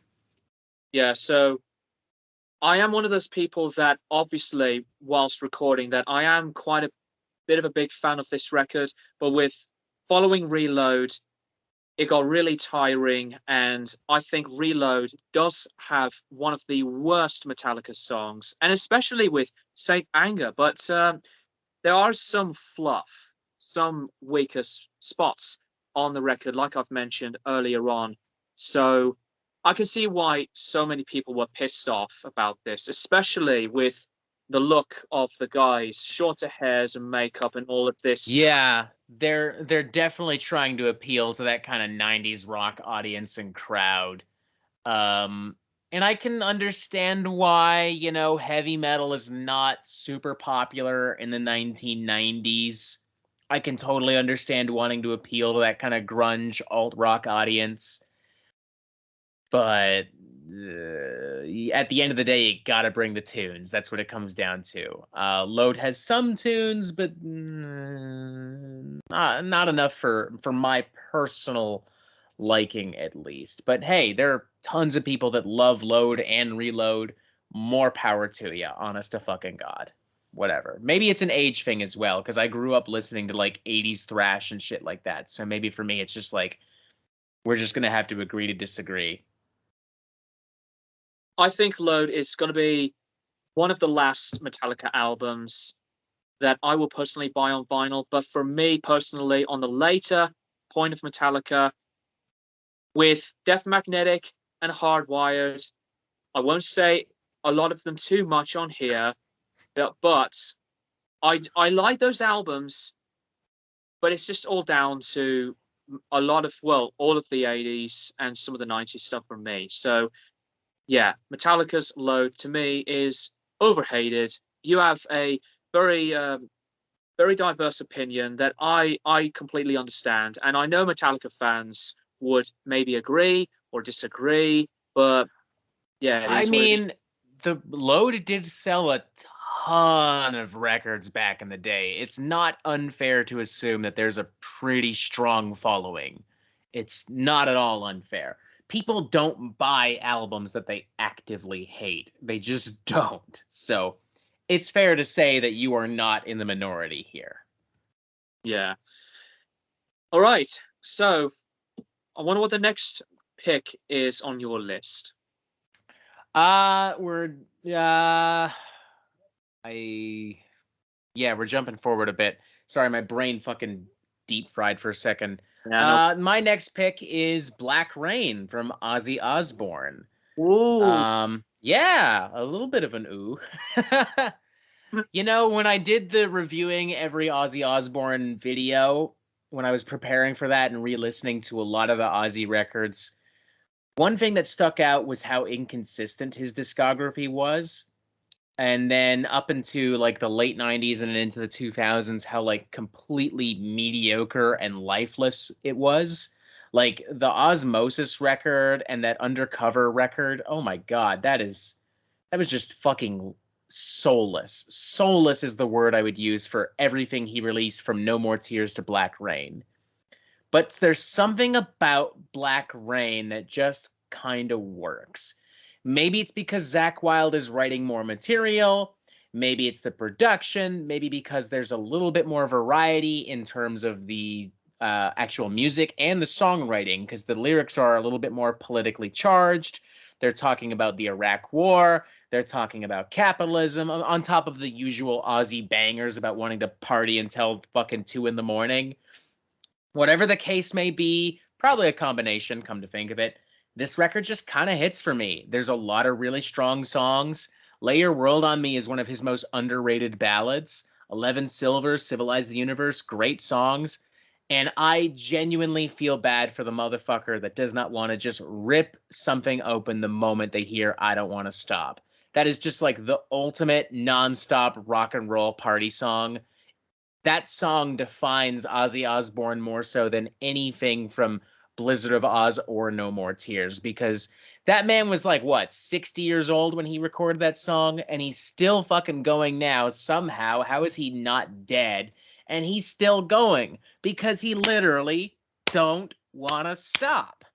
Yeah, so I am one of those people that obviously, whilst recording, that I am quite a bit of a big fan of this record, but with following Reload, it got really tiring, and I think Reload does have one of the worst Metallica songs, and especially with Saint Anger, but there are some fluff, some weaker spots on the record, like I've mentioned earlier on. So I can see why so many people were pissed off about this, especially with the look of the guys, shorter hairs and makeup and all of this. Yeah, they're definitely trying to appeal to that kind of 90s rock audience and crowd. And I can understand why, you know, heavy metal is not super popular in the 1990s. I can totally understand wanting to appeal to that kind of grunge alt rock audience. But at the end of the day, you gotta bring the tunes. That's what it comes down to. Load has some tunes, but not enough for my personal liking, at least. But hey, there are tons of people that love Load and Reload. More power to you, honest to fucking God. Whatever. Maybe it's an age thing as well, because I grew up listening to like 80s thrash and shit like that. So maybe for me, it's just like We're just going to have to agree to disagree. I think Load is going to be one of the last Metallica albums that I will personally buy on vinyl. But for me personally, on the later point of Metallica, with Death Magnetic and Hardwired, I won't say a lot of them too much on here, but I like those albums, but it's just all down to a lot of, well, all of the 80s and some of the 90s stuff for me. So yeah, Metallica's Load to me is overhated. You have a very very diverse opinion that I completely understand, and I know Metallica fans would maybe agree or disagree, but yeah, it I is what it is. mean, the Load did sell a ton of records back in the day. It's not unfair to assume that there's a pretty strong following. It's not at all unfair. People don't buy albums that they actively hate. They just don't. So it's fair to say that you are not in the minority here. Yeah. All right. So I wonder what the next pick is on your list. We're we're jumping forward a bit. Sorry, my brain fucking deep fried for a second. Yeah, My next pick is Black Rain from Ozzy Osbourne. no. Ooh. Yeah, a little bit of an ooh. You know, when I did the reviewing every Ozzy Osbourne video, when I was preparing for that and re-listening to a lot of the Ozzy records, one thing that stuck out was how inconsistent his discography was. And then up into like the late 90s and into the 2000s, how like completely mediocre and lifeless it was. Like the Osmosis record and that Undercover record, oh my god, that was just fucking soulless. Soulless is the word I would use for everything he released from No More Tears to Black Rain. But there's something about Black Rain that just kind of works. Maybe it's because Zakk Wylde is writing more material. Maybe it's the production. Maybe because there's a little bit more variety in terms of the actual music and the songwriting, because the lyrics are a little bit more politically charged. They're talking about the Iraq War. They're talking about capitalism on top of the usual Aussie bangers about wanting to party until fucking 2 a.m. Whatever the case may be, probably a combination, come to think of it. This record just kind of hits for me. There's a lot of really strong songs. Lay Your World on Me is one of his most underrated ballads. 11 Silvers, Civilize the Universe, great songs. And I genuinely feel bad for the motherfucker that does not want to just rip something open the moment they hear I Don't Want to Stop. That is just like the ultimate nonstop rock and roll party song. That song defines Ozzy Osbourne more so than anything from Blizzard of Oz or No More Tears, because that man was like, what, 60 years old when he recorded that song, and he's still fucking going now somehow. How is he not dead? And he's still going because he literally don't want to stop.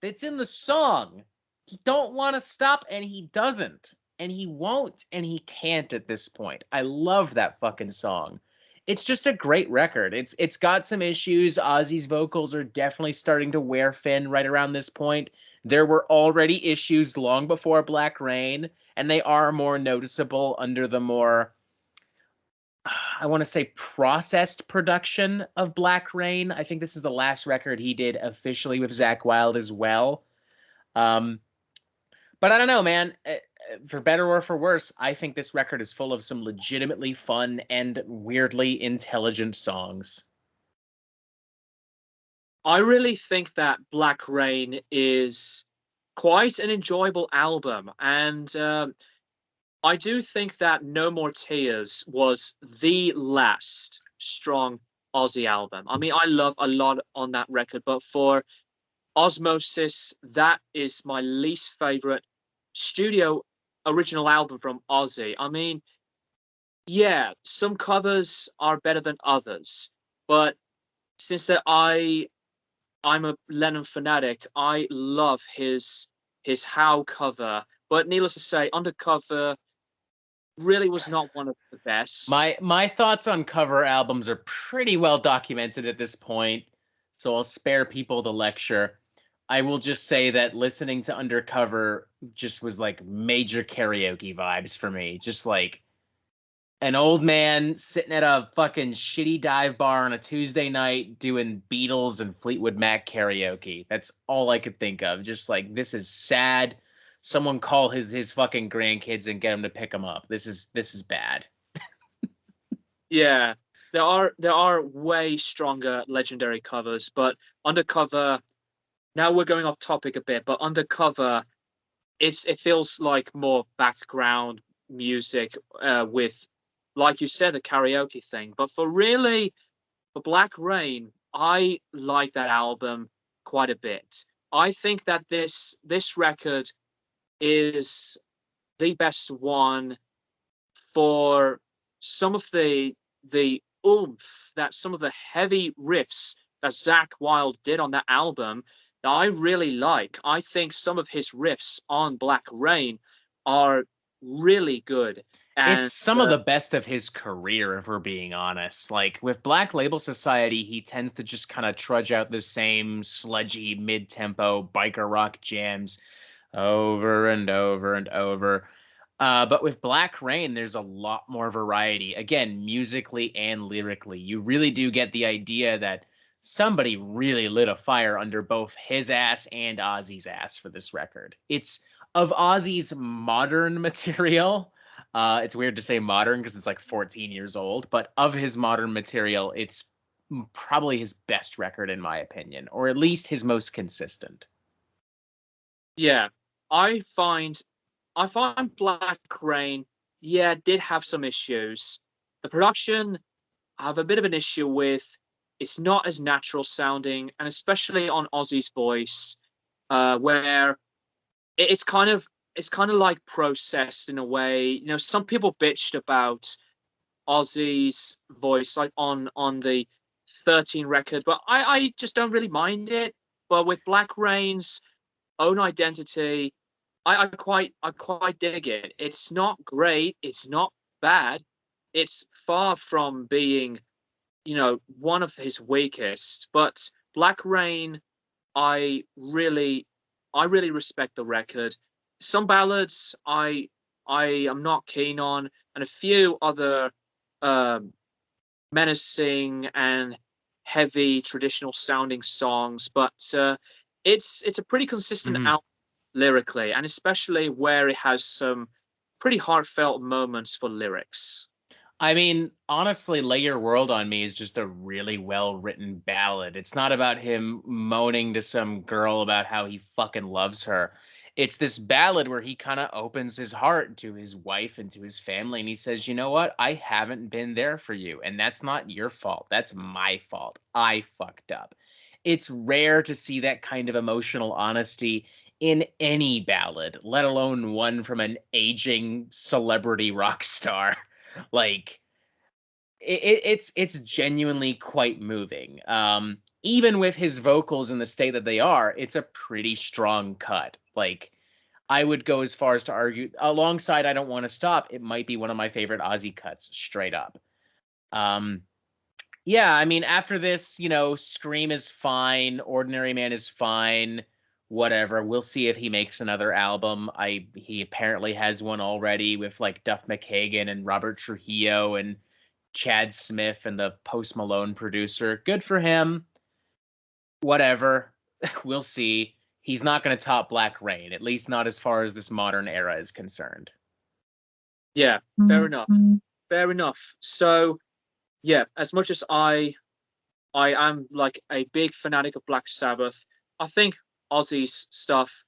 It's in the song. He don't want to stop, and he doesn't, and he won't, and he can't at this point. I love that fucking song. It's just a great record. It's got some issues. Ozzy's vocals are definitely starting to wear thin right around this point. There were already issues long before Black Rain, and they are more noticeable under the more, I want to say, processed production of Black Rain. I think this is the last record he did officially with Zakk Wylde as well. But I don't know, man. For better or for worse, I think this record is full of some legitimately fun and weirdly intelligent songs. I really think that Black Rain is quite an enjoyable album, and I do think that No More Tears was the last strong Ozzy album. I mean, I love a lot on that record, but for Osmosis, that is my least favorite studio original album from Ozzy. I mean, yeah, some covers are better than others, but since that I'm a Lennon fanatic, I love his How cover. But needless to say, Undercover really was not one of the best. My thoughts on cover albums are pretty well documented at this point, so I'll spare people the lecture. I will just say that listening to Undercover just was like major karaoke vibes for me. Just like an old man sitting at a fucking shitty dive bar on a Tuesday night doing Beatles and Fleetwood Mac karaoke. That's all I could think of. Just like, this is sad. Someone call his fucking grandkids and get them to pick him up. This is bad. Yeah, there are way stronger legendary covers, but Undercover. Now we're going off topic a bit, but Undercover, it feels like more background music with, like you said, the karaoke thing. But for Black Rain, I like that album quite a bit. I think that this record is the best one for some of the oomph that some of the heavy riffs that Zach Wilde did on that album that I really like. I think some of his riffs on Black Rain are really good. And It's some of the best of his career, if we're being honest. Like with Black Label Society, he tends to just kind of trudge out the same sludgy mid-tempo biker rock jams over and over and over. But with Black Rain, there's a lot more variety. Again, musically and lyrically. You really do get the idea that somebody really lit a fire under both his ass and Ozzy's ass for this record. It's of Ozzy's modern material. It's weird to say modern because it's like 14 years old, but of his modern material, it's probably his best record in my opinion, or at least his most consistent. yeah, I find Black Rain, yeah, did have some issues. The production I have a bit of an issue with. It's not as natural sounding, and especially on Ozzy's voice, where it's kind of like processed in a way. You know, some people bitched about Ozzy's voice, like on the 13 record, but I just don't really mind it. But with Black Rain's own identity, I quite dig it. It's not great. It's not bad. It's far from being, you know, one of his weakest. But Black Rain, I really respect the record. Some ballads I am not keen on, and a few other menacing and heavy traditional sounding songs. But it's a pretty consistent album lyrically, and especially where it has some pretty heartfelt moments for lyrics. I mean, honestly, Lay Your World on Me is just a really well-written ballad. It's not about him moaning to some girl about how he fucking loves her. It's this ballad where he kind of opens his heart to his wife and to his family, and he says, you know what? I haven't been there for you, and that's not your fault. That's my fault. I fucked up. It's rare to see that kind of emotional honesty in any ballad, let alone one from an aging celebrity rock star. Like it's genuinely quite moving. Even with his vocals in the state that they are, it's a pretty strong cut. Like I would go as far as to argue alongside I Don't Want to Stop, it might be one of my favorite Ozzy cuts straight up. Yeah, I mean after this, you know, Scream is fine, Ordinary Man is fine, whatever. We'll see if he makes another album. He apparently has one already with like Duff McKagan and Robert Trujillo and Chad Smith and the Post Malone producer. Good for him. Whatever. We'll see. He's not going to top Black Rain, at least not as far as this modern era is concerned. Yeah, fair enough. Fair enough. So, yeah, as much as I am like a big fanatic of Black Sabbath, I think Ozzy's stuff,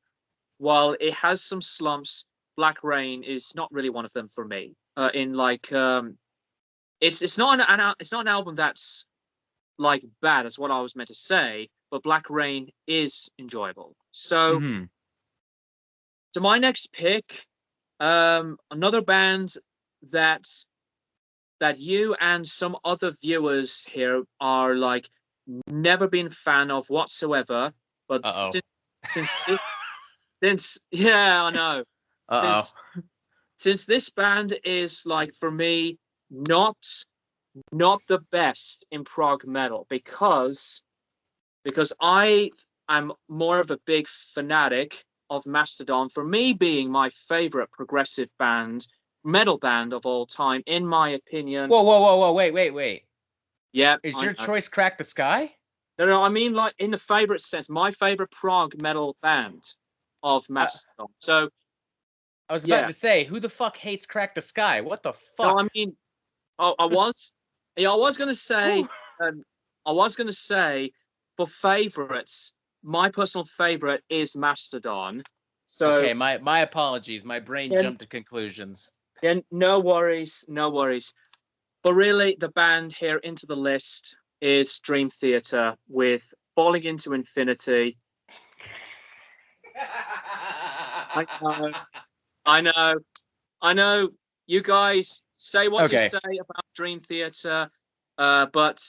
while it has some slumps, Black Rain is not really one of them for me. In like, it's not an album that's like bad, as what I was meant to say, but Black Rain is enjoyable. So, to my next pick, another band that you and some other viewers here are like never been a fan of whatsoever, but since yeah, I know. Since this band is like for me not the best in prog metal because I am more of a big fanatic of Mastodon, for me being my favorite progressive band, metal band of all time, in my opinion. Whoa, wait. Yeah. Is your choice Crack the Sky? No, I mean like in the favorite sense, my favorite prog metal band of Mastodon. So I was about to say, who the fuck hates Crack the Sky? What the fuck? No, I mean, I was gonna say, for favorites, my personal favorite is Mastodon. So okay, my apologies. My brain jumped to conclusions. Yeah, no worries. But really, the band here into the list is Dream Theater with Falling Into Infinity. I know. You guys say what you say about Dream Theater, but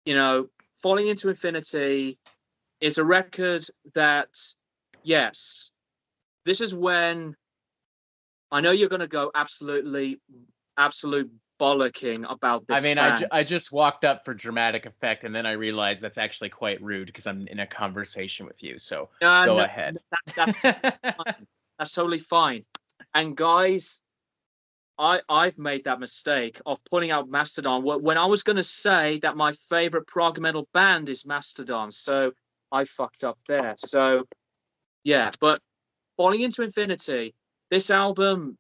you know, Falling Into Infinity is a record that, yes, this is when I know you're going to go absolute bollocking about this. I mean, I just walked up for dramatic effect, and then I realized that's actually quite rude because I'm in a conversation with you. So go ahead. That's fine. That's totally fine. And guys, I've made that mistake of putting out Mastodon when I was going to say that my favorite prog metal band is Mastodon. So I fucked up there. So yeah, but Falling Into Infinity, this album,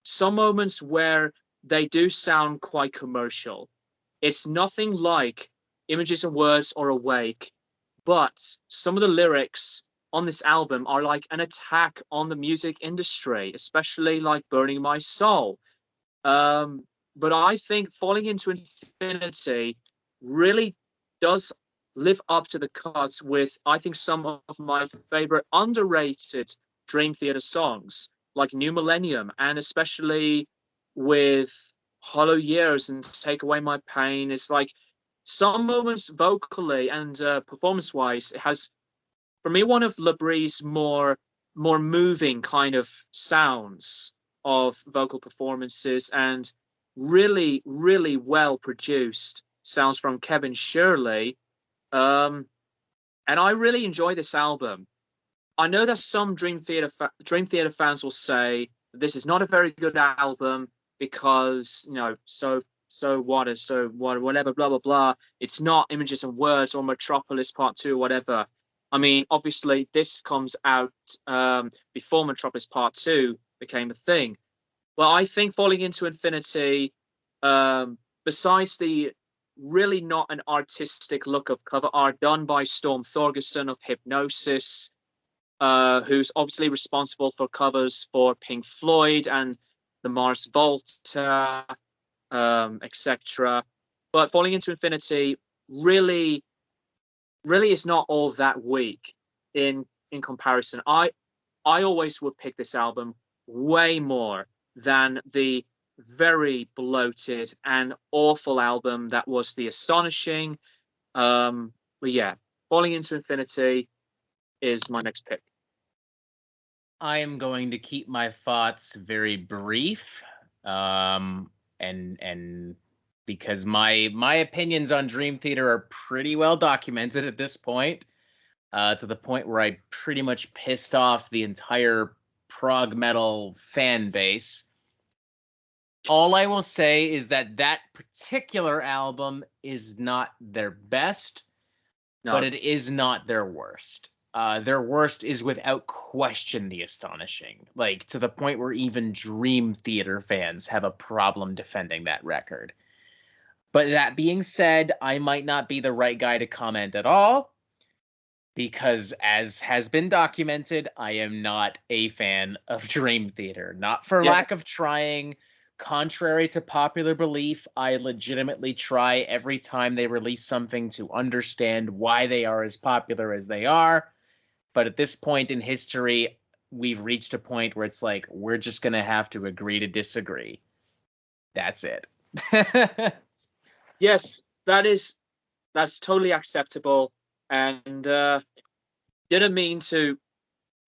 some moments where they do sound quite commercial. It's nothing like Images and Words or Awake, but some of the lyrics on this album are like an attack on the music industry, especially like Burning My Soul. But I think Falling Into Infinity really does live up to the cuts with, I think, some of my favorite underrated Dream Theater songs, like New Millennium, and especially with Hollow Years and Take Away My Pain. It's like some moments vocally and performance-wise, it has, for me, one of Labríe's more moving kind of sounds of vocal performances, and really well produced sounds from Kevin Shirley. And I really enjoy this album. I know that some Dream Theater fans will say this is not a very good album because, you know, whatever, blah blah blah. It's not Images and Words or Metropolis Part 2 or whatever. I mean, obviously this comes out before Metropolis Part 2 became a thing. Well, I think Falling Into Infinity, besides the really not an artistic look of cover art done by Storm Thorgerson of Hypnosis, who's obviously responsible for covers for Pink Floyd and the Mars Volta, etc. But Falling Into Infinity really is not all that weak in comparison. I always would pick this album way more than the very bloated and awful album that was The Astonishing. But yeah, Falling Into Infinity is my next pick. I am going to keep my thoughts very brief, and because my opinions on Dream Theater are pretty well documented at this point, to the point where I pretty much pissed off the entire prog metal fan base. All I will say is that particular album is not their best, but it is not their worst. Their worst is without question The Astonishing, like to the point where even Dream Theater fans have a problem defending that record. But that being said, I might not be the right guy to comment at all, because as has been documented, I am not a fan of Dream Theater. Not for lack of trying. Contrary to popular belief, I legitimately try every time they release something to understand why they are as popular as they are. But at this point in history, we've reached a point where it's like, we're just going to have to agree to disagree. That's it. Yes, that's totally acceptable. And didn't mean to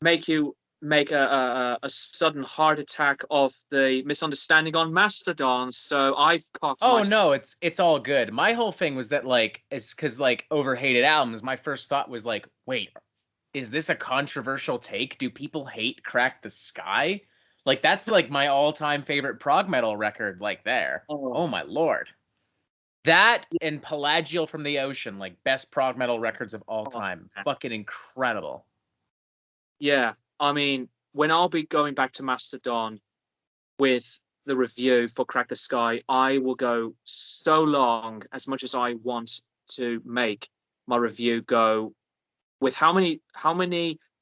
make you make a sudden heart attack of the misunderstanding on Mastodon. So I've cocked Oh my. no, it's all good. My whole thing was that like it's because like overhated albums. My first thought was like, wait, is this a controversial take? Do people hate Crack the Sky? Like that's like my all-time favorite prog metal record. Like there. Oh, Oh my lord. That and Pelagial from the Ocean, like best prog metal records of all time. Fucking incredible. yeah. I mean, when I'll be going back to Mastodon with the review for Crack the Sky, I will go so long as much as I want to make my review go with how many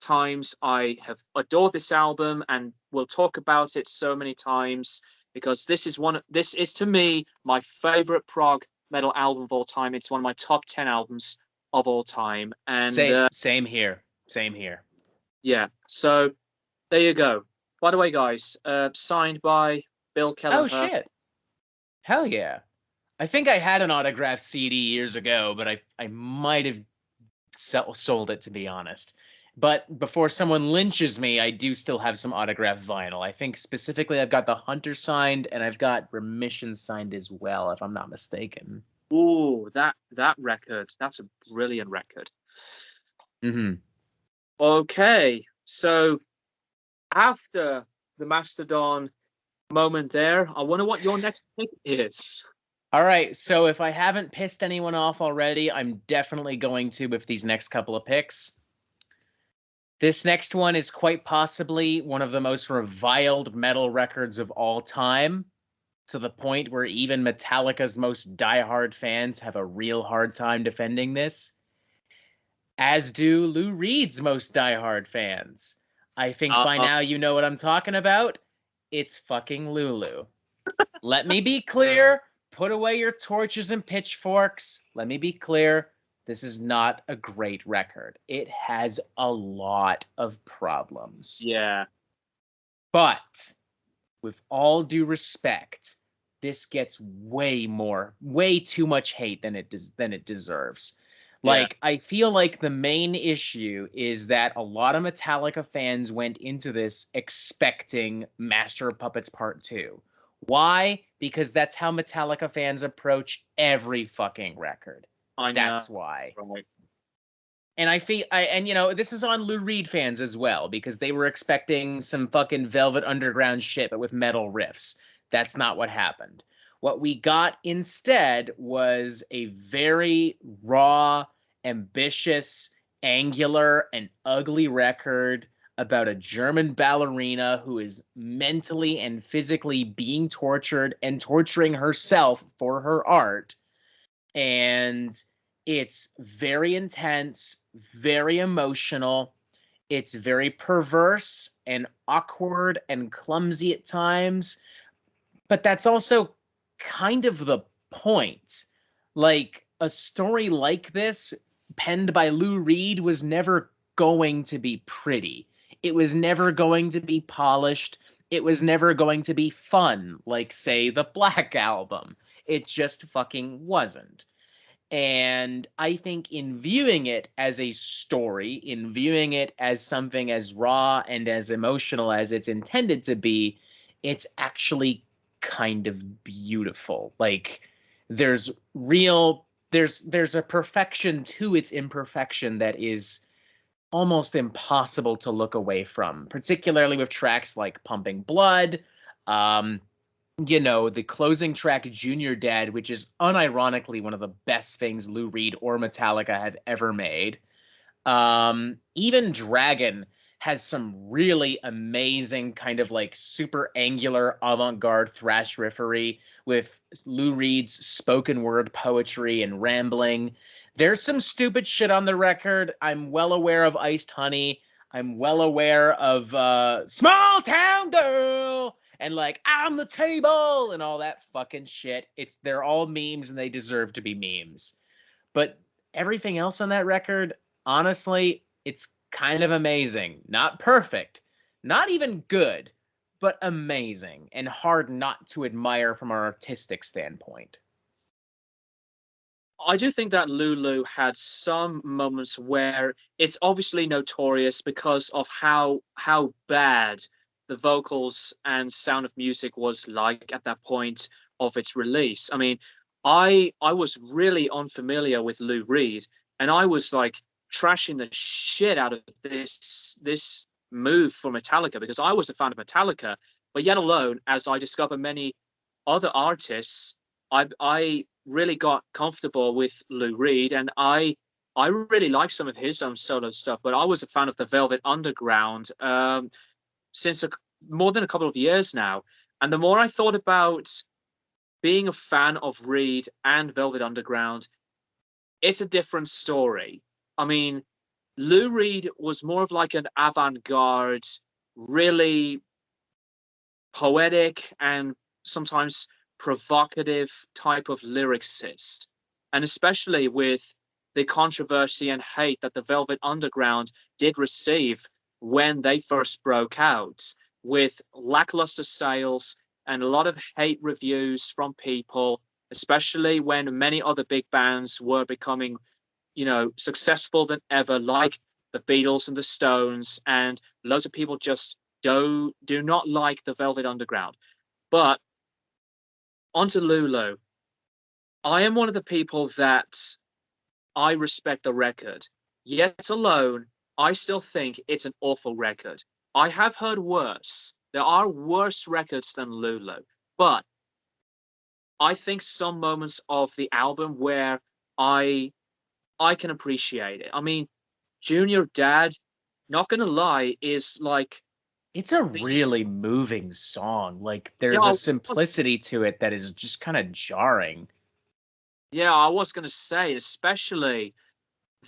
times I have adored this album and will talk about it so many times because this is to me my favorite prog metal album of all time. It's one of my top 10 albums of all time. And Same here. Same here. yeah, so there you go. By the way, guys, signed by Bill Kelleher. Oh shit. Hell yeah. I think I had an autographed CD years ago, but I might have sold it, to be honest. But before someone lynches me, I do still have some autographed vinyl. I think specifically I've got the Hunter signed and I've got Remission signed as well, if I'm not mistaken. Ooh, that record. That's a brilliant record. Mm-hmm. Okay, so after the Mastodon moment there, I wonder what your next pick is. All right, so if I haven't pissed anyone off already, I'm definitely going to with these next couple of picks. This next one is quite possibly one of the most reviled metal records of all time, to the point where even Metallica's most diehard fans have a real hard time defending this, as do Lou Reed's most diehard fans. I think by now you know what I'm talking about. It's fucking Lulu. Let me be clear. Put away your torches and pitchforks. Let me be clear. This is not a great record. It has a lot of problems. Yeah. But with all due respect, this gets way too much hate than it deserves. Like, I feel like the main issue is that a lot of Metallica fans went into this expecting Master of Puppets Part 2. Why? Because that's how Metallica fans approach every fucking record. That's why. Right. And and you know, this is on Lou Reed fans as well, because they were expecting some fucking Velvet Underground shit, but with metal riffs. That's not what happened. What we got instead was a very raw, ambitious, angular, and ugly record about a German ballerina who is mentally and physically being tortured and torturing herself for her art. And it's very intense, very emotional. It's very perverse and awkward and clumsy at times. But that's also kind of the point. Like, a story like this, penned by Lou Reed, was never going to be pretty. It was never going to be polished. It was never going to be fun, like, say, the Black Album. It just fucking wasn't. And I think in viewing it as a story, in viewing it as something as raw and as emotional as it's intended to be, it's actually kind of beautiful. Like, there's a perfection to its imperfection that is almost impossible to look away from, particularly with tracks like Pumping Blood, you know, the closing track Junior Dead, which is unironically one of the best things Lou Reed or Metallica have ever made. Even Dragon has some really amazing kind of like super angular avant-garde thrash riffery with Lou Reed's spoken word poetry and rambling. There's some stupid shit on the record. I'm well aware of Iced Honey. I'm well aware of Small Town Girl and like I'm the table and all that fucking shit. They're all memes and they deserve to be memes. But everything else on that record, honestly, it's kind of amazing. Not perfect, not even good, but amazing and hard not to admire from an artistic standpoint. I do think that Lulu had some moments where it's obviously notorious because of how bad the vocals and sound of music was like at that point of its release. I mean, I was really unfamiliar with Lou Reed, and I was like trashing the shit out of this move for Metallica because I was a fan of Metallica, but yet alone, as I discover many other artists, I really got comfortable with Lou Reed, and I really like some of his own solo stuff. But I was a fan of the Velvet Underground since more than a couple of years now, and the more I thought about being a fan of Reed and Velvet Underground, it's a different story. I mean, Lou Reed was more of like an avant-garde, really poetic and sometimes provocative type of lyricist. And especially with the controversy and hate that the Velvet Underground did receive when they first broke out, with lackluster sales and a lot of hate reviews from people, especially when many other big bands were becoming, successful than ever, like the Beatles and the Stones, and loads of people just do not like the Velvet Underground. But onto Lulu. I am one of the people that I respect the record. Yet alone, I still think it's an awful record. I have heard worse. There are worse records than Lulu, but I think some moments of the album where I can appreciate it. I mean, Junior Dad, not gonna lie, is like It's a really moving song. Like there's yeah, a simplicity to it that is just kind of jarring. yeah, I was gonna say, especially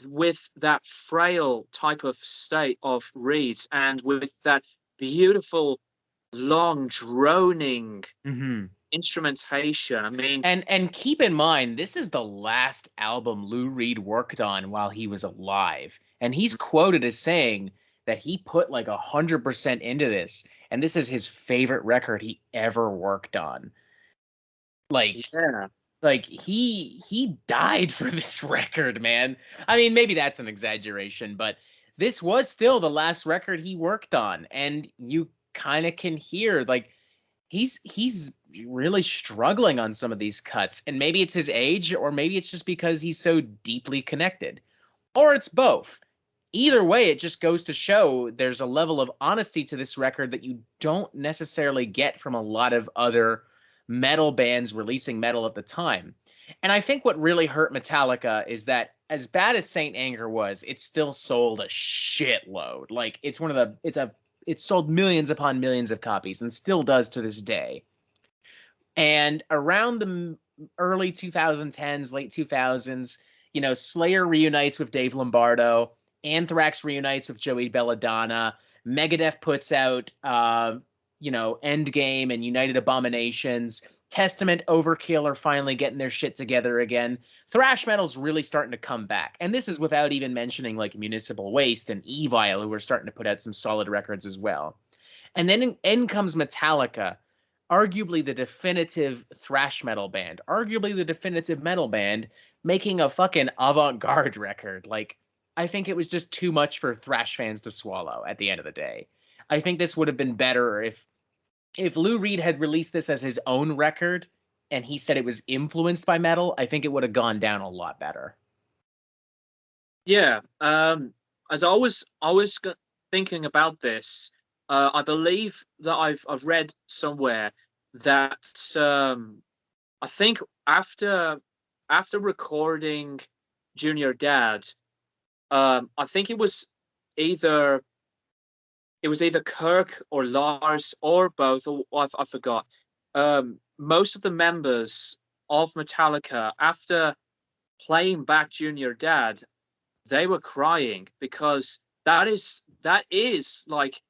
with that frail type of state of reeds and with that beautiful, long, droning Mm-hmm. instrumentation. I mean, And keep in mind, this is the last album Lou Reed worked on while he was alive. And he's quoted as saying that he put like 100% into this, and this is his favorite record he ever worked on. Like, yeah, like he died for this record, man. I mean, maybe that's an exaggeration, but this was still the last record he worked on, and you kind of can hear like he's really struggling on some of these cuts, and maybe it's his age, or maybe it's just because he's so deeply connected, or it's both. Either way, it just goes to show there's a level of honesty to this record that you don't necessarily get from a lot of other metal bands releasing metal at the time. And I think what really hurt Metallica is that as bad as Saint Anger was, it still sold a shitload. Like it's sold millions upon millions of copies and still does to this day. And around the early 2010s, late 2000s, Slayer reunites with Dave Lombardo, Anthrax reunites with Joey Belladonna, Megadeth puts out Endgame and United Abominations. Testament, Overkill are finally getting their shit together again. Thrash metal's really starting to come back. And this is without even mentioning like Municipal Waste and Evil, who are starting to put out some solid records as well. And then in comes Metallica, arguably the definitive thrash metal band, arguably the definitive metal band, making a fucking avant-garde record. Like, I think it was just too much for thrash fans to swallow at the end of the day. I think this would have been better if Lou Reed had released this as his own record and he said it was influenced by metal. I think it would have gone down a lot better. yeah. As I was thinking about this, I believe that I've read somewhere that I think after recording Junior Dad, I think either it was either Kirk or Lars or both, or I forgot. Most of the members of Metallica, after playing back Junior Dad, they were crying because that is like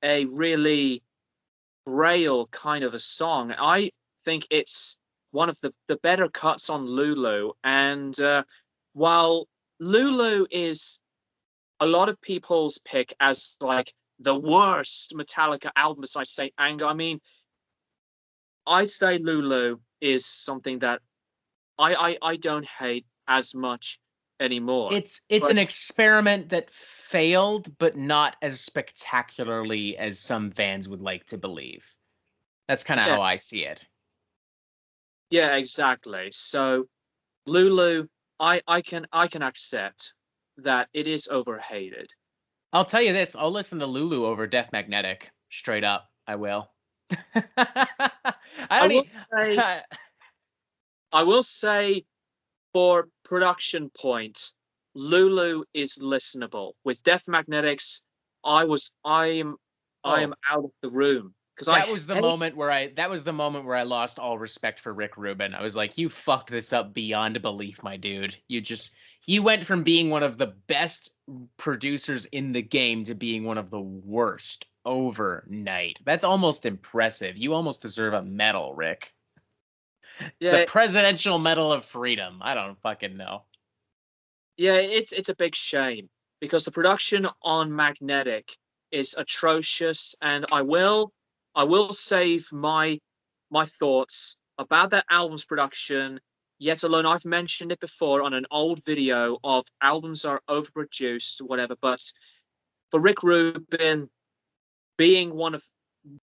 a really frail kind of a song. I think it's one of the better cuts on Lulu. And while Lulu is a lot of people's pick as like the worst Metallica album besides Saint Anger, I mean, I say Lulu is something that I don't hate. as much anymore. It's But an experiment that failed, but not as spectacularly as some fans would like to believe. That's kind of yeah, how I see it. yeah, exactly. So Lulu, I can accept that it is overhated. I'll tell you this, I'll listen to Lulu over Death Magnetic. Straight up, I will. I I don't will need, say I will say for production point, Lulu is listenable. With Death Magnetics, I am oh, out of the room because I that was the hate. moment where I lost all respect for Rick Rubin. I was like, you fucked this up beyond belief, my dude. You went from being one of the best producers in the game to being one of the worst overnight. That's almost impressive. You almost deserve a medal, Rick. The Yeah, Presidential Medal of Freedom. I don't fucking know. yeah, it's a big shame because the production on Magnetic is atrocious, and I will save my thoughts about that album's production. Yet alone, I've mentioned it before on an old video of albums are overproduced, whatever. But for Rick Rubin being one of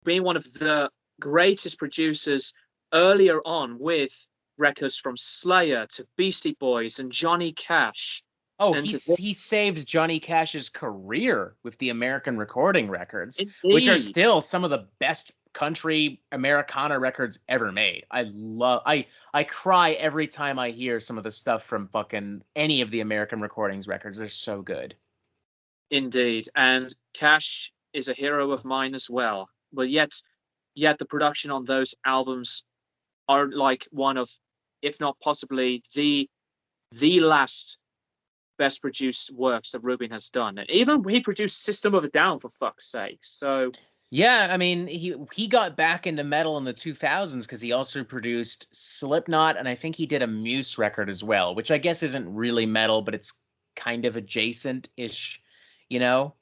the greatest producers earlier on with records from Slayer to Beastie Boys and Johnny Cash. Oh, And to he saved Johnny Cash's career with the American recording records, which are indeed, still some of the best country Americana records ever made. I cry every time I hear some of the stuff from fucking any of the American recordings records. They're so good. indeed, and Cash is a hero of mine as well. But yet the production on those albums are like one of, if not possibly the last best produced works that Rubin has done. And even he produced System of a Down, for fuck's sake. So Yeah, I mean, he got back into metal in the 2000s because he also produced Slipknot, and I think he did a Muse record as well, which I guess isn't really metal, but it's kind of adjacent-ish, you know?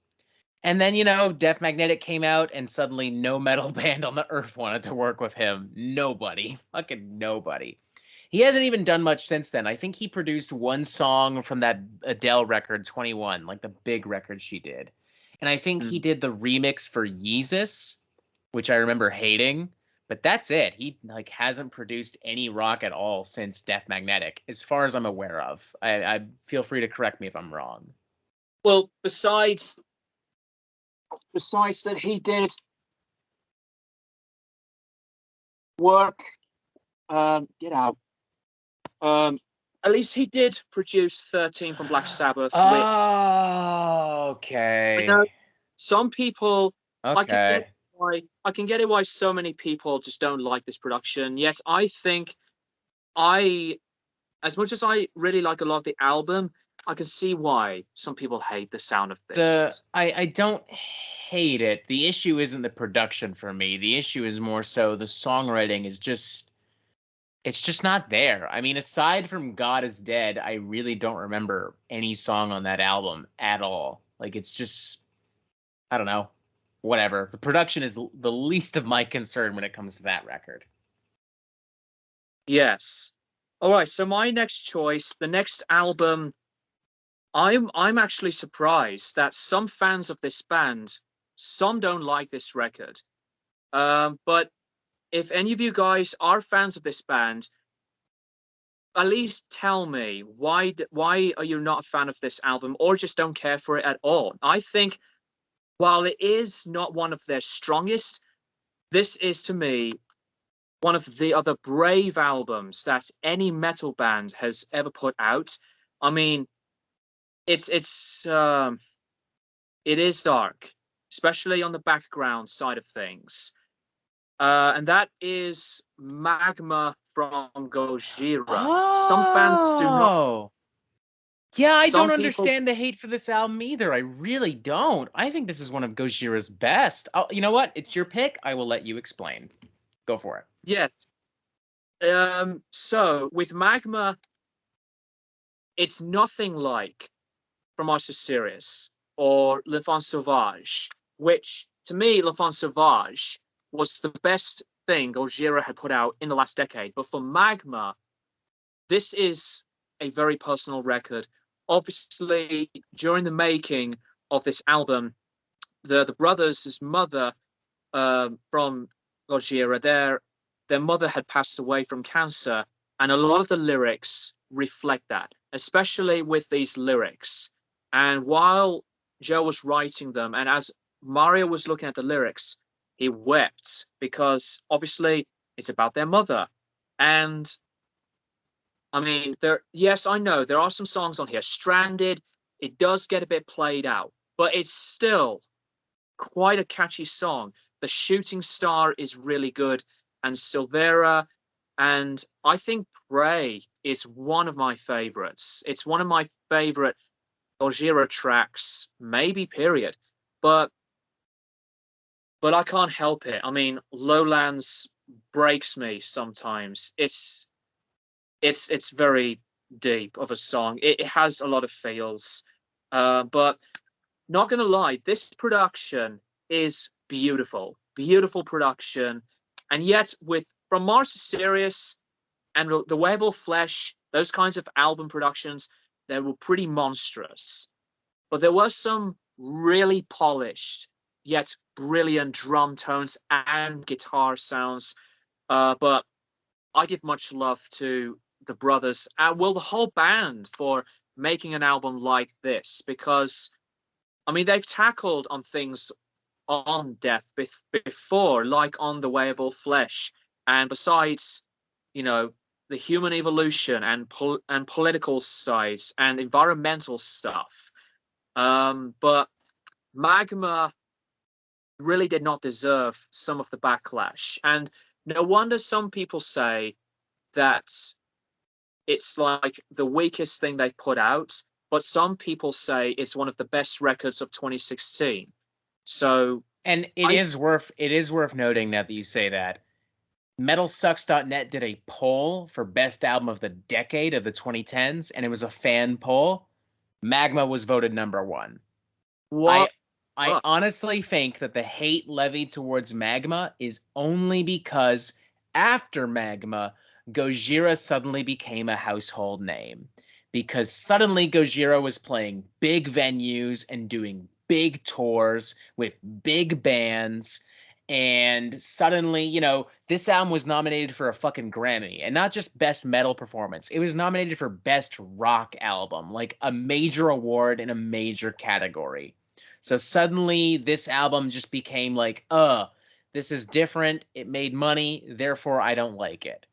And then, Death Magnetic came out, and suddenly no metal band on the earth wanted to work with him. Nobody. Fucking nobody. He hasn't even done much since then. I think he produced one song from that Adele record, 21, like the big record she did. And I think he did the remix for Yeezus, which I remember hating. But that's it. He hasn't produced any rock at all since Death Magnetic, as far as I'm aware of. I feel free to correct me if I'm wrong. well, besides that, he did work. Get out. At least he did produce 13 from Black Sabbath. Oh, okay. I know some people. Okay. I can get it why so many people just don't like this production. Yet I think as much as I really like a lot of the album, I can see why some people hate the sound of this. I don't hate it. The issue isn't the production for me. The issue is more so the songwriting is it's just not there. I mean, aside from God is Dead, I really don't remember any song on that album at all. It's just, I don't know, whatever. The production is the least of my concern when it comes to that record. Yes. All right. So my next choice, the next album, I'm actually surprised that some fans of this band, some don't like this record. But if any of you guys are fans of this band, at least tell me why are you not a fan of this album or just don't care for it at all. I think while it is not one of their strongest, this is to me one of the other brave albums that any metal band has ever put out. I mean, it is dark, especially on the background side of things. And that is Magma from Gojira. Some fans do not. Oh. Yeah, I Some don't people. understand the hate for this album either. I really don't. I think this is one of Gojira's best. You know what? It's your pick. I will let you explain. Go for it. Yes. So with Magma, it's nothing like From Mars to Sirius or L'Enfant Sauvage, which to me, L'Enfant Sauvage was the best thing Gojira had put out in the last decade. But for Magma, this is a very personal record. Obviously, during the making of this album, the brothers' mother from Gojira, their mother had passed away from cancer, and a lot of the lyrics reflect that, especially with these lyrics. And while Joe was writing them, and as Mario was looking at the lyrics, he wept because obviously it's about their mother. And I mean, yes, I know there are some songs on here. Stranded, it does get a bit played out, but it's still quite a catchy song. The Shooting Star is really good, and Silvera, and I think Prey is one of my favorites. It's one of my favorite Gojira tracks, maybe period. But I can't help it. I mean, Lowlands breaks me sometimes. It's very deep of a song. It has a lot of feels. But not gonna lie, this production is beautiful. Beautiful production. And yet from Mars to Sirius and The Wave of Flesh, those kinds of album productions, they were pretty monstrous. But there was some really polished yet brilliant drum tones and guitar sounds. But I give much love to the brothers and the whole band for making an album like this, because I mean they've tackled on things on death before, like on The Way of All Flesh, and besides, the human evolution and political sides and environmental stuff. But Magma really did not deserve some of the backlash, and no wonder some people say that it's like the weakest thing they put out, but some people say it's one of the best records of 2016. So, and it is worth noting that you say that. MetalSucks.net did a poll for best album of the decade of the 2010s, and it was a fan poll. Magma was voted number one. What? I honestly think that the hate levied towards Magma is only because after Magma, Gojira suddenly became a household name. Because suddenly Gojira was playing big venues and doing big tours with big bands. And suddenly, this album was nominated for a fucking Grammy. And not just Best Metal Performance. It was nominated for Best Rock Album. Like a major award in a major category. So suddenly this album just became like, this is different. It made money. Therefore, I don't like it.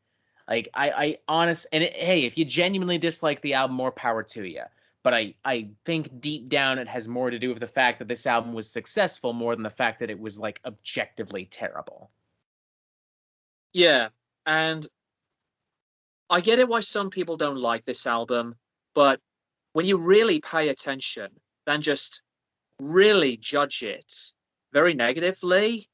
Like, hey, if you genuinely dislike the album, more power to you. But I think deep down it has more to do with the fact that this album was successful more than the fact that it was, like, objectively terrible. Yeah, and I get it why some people don't like this album, but when you really pay attention, then just really judge it very negatively,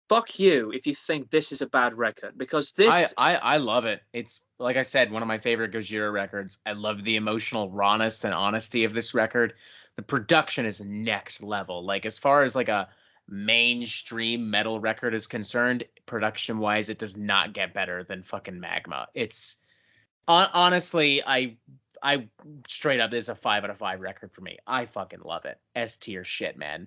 fuck you if you think this is a bad record, because this... I love it. It's, like I said, one of my favorite Gojira records. I love the emotional rawness and honesty of this record. The production is next level. Like, as far as, like, a mainstream metal record is concerned, production-wise, it does not get better than fucking Magma. It's... honestly, I straight up, is a 5 out of 5 record for me. I fucking love it. S-tier shit, man.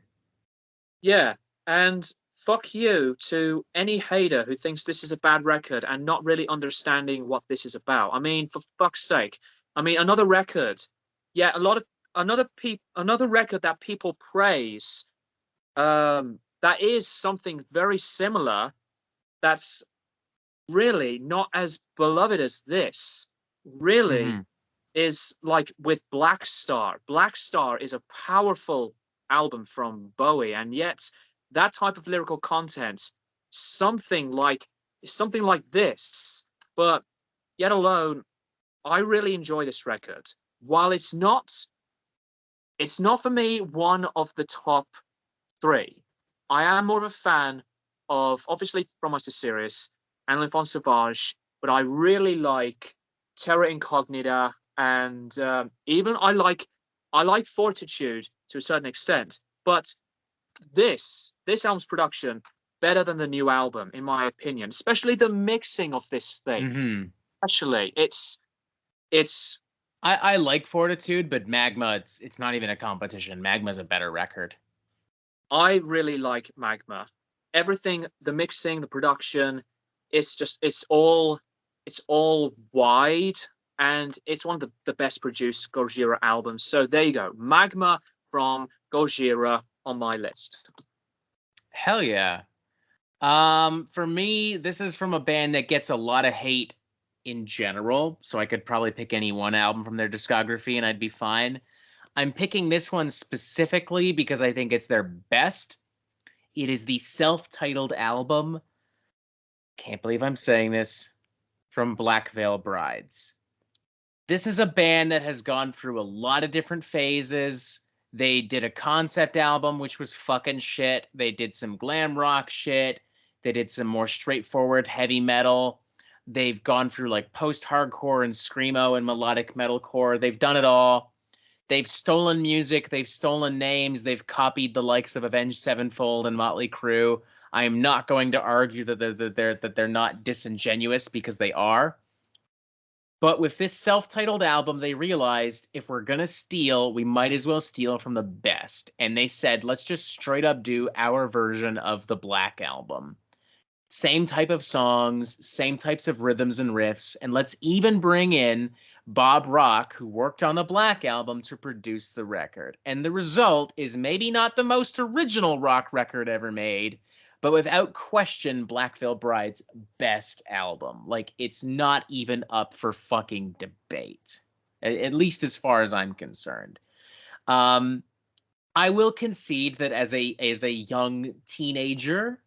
Yeah, and fuck you to any hater who thinks this is a bad record and not really understanding what this is about. I mean, for fuck's sake. I mean, another record. Yeah, another record that people praise. That is something very similar. That's really not as beloved as this. Really is like with Black Star. Black Star is a powerful album from Bowie, and yet that type of lyrical content, something like this. But yet alone, I really enjoy this record. While it's not for me one of the top 3. I am more of a fan of, obviously, From Us to Sirius and L'Enfant Sauvage, but I really like Terra Incognita, and even I like Fortitude to a certain extent. But this album's production better than the new album, in my opinion, especially the mixing of this thing. Especially, it's It's I like Fortitude, but Magma, it's not even a competition. Magma's a better record. I really like Magma. Everything, the mixing, the production, it's all wide, and it's one of the best produced Gojira albums. So there you go. Magma from Gojira on my list. Hell yeah. For me, this is from a band that gets a lot of hate in general, so I could probably pick any one album from their discography and I'd be fine. I'm picking this one specifically because I think it's their best. It is the self-titled album, can't believe I'm saying this, from Black Veil Brides. This is a band that has gone through a lot of different phases. They did a concept album, which was fucking shit. They did some glam rock shit. They did some more straightforward heavy metal. They've gone through like post-hardcore and screamo and melodic metalcore. They've done it all. They've stolen music. They've stolen names. They've copied the likes of Avenged Sevenfold and Motley Crue. I am not going to argue that they're not disingenuous, because they are. But with this self-titled album, they realized if we're going to steal, we might as well steal from the best. And they said, let's just straight up do our version of the Black Album. Same type of songs, same types of rhythms and riffs, and let's even bring in Bob Rock, who worked on the Black Album, to produce the record. And the result is maybe not the most original rock record ever made, but without question, Black Veil Bride's best album. Like, it's not even up for fucking debate, at least as far as I'm concerned. I will concede that as a young teenager,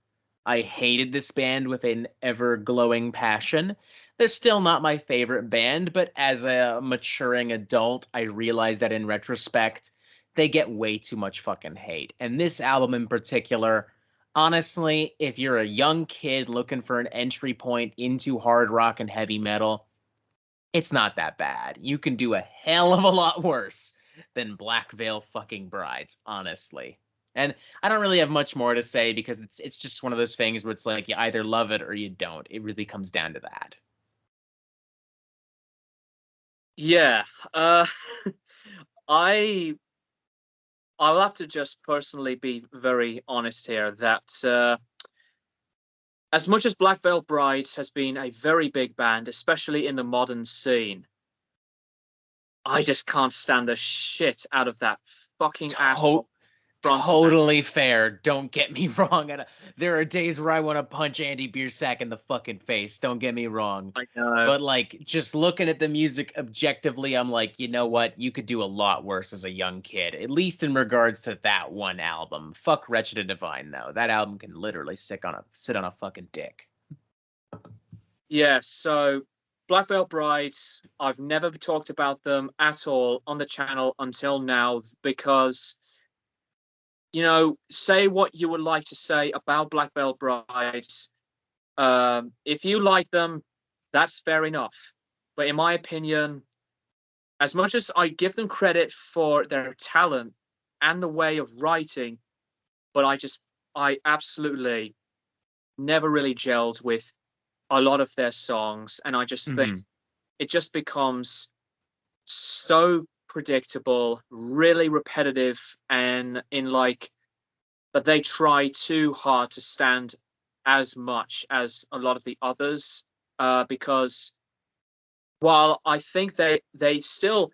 I hated this band with an ever-glowing passion. They're still not my favorite band, but as a maturing adult, I realize that in retrospect, they get way too much fucking hate. And this album in particular, honestly, if you're a young kid looking for an entry point into hard rock and heavy metal, it's not that bad. You can do a hell of a lot worse than Black Veil fucking Brides, honestly. And I don't really have much more to say, because it's just one of those things where it's like you either love it or you don't. It really comes down to that. Yeah, I I'll have to just personally be very honest here that as much as Black Veil Brides has been a very big band, especially in the modern scene, I just can't stand the shit out of that fucking asshole. Totally fair. Don't get me wrong. There are days where I want to punch Andy Biersack in the fucking face. Don't get me wrong. I know. But like, just looking at the music objectively, I'm like, you know what? You could do a lot worse as a young kid, at least in regards to that one album. Fuck Wretched and Divine, though. That album can literally sit on a fucking dick. Yeah, so Black Veil Brides, I've never talked about them at all on the channel until now, because, you know, say what you would like to say about Black Veil Brides. If you like them, that's fair enough. But in my opinion, as much as I give them credit for their talent and the way of writing, but I absolutely never really gelled with a lot of their songs. And I just think it just becomes so predictable, really repetitive, and in like that they try too hard to stand as much as a lot of the others, because while I think they still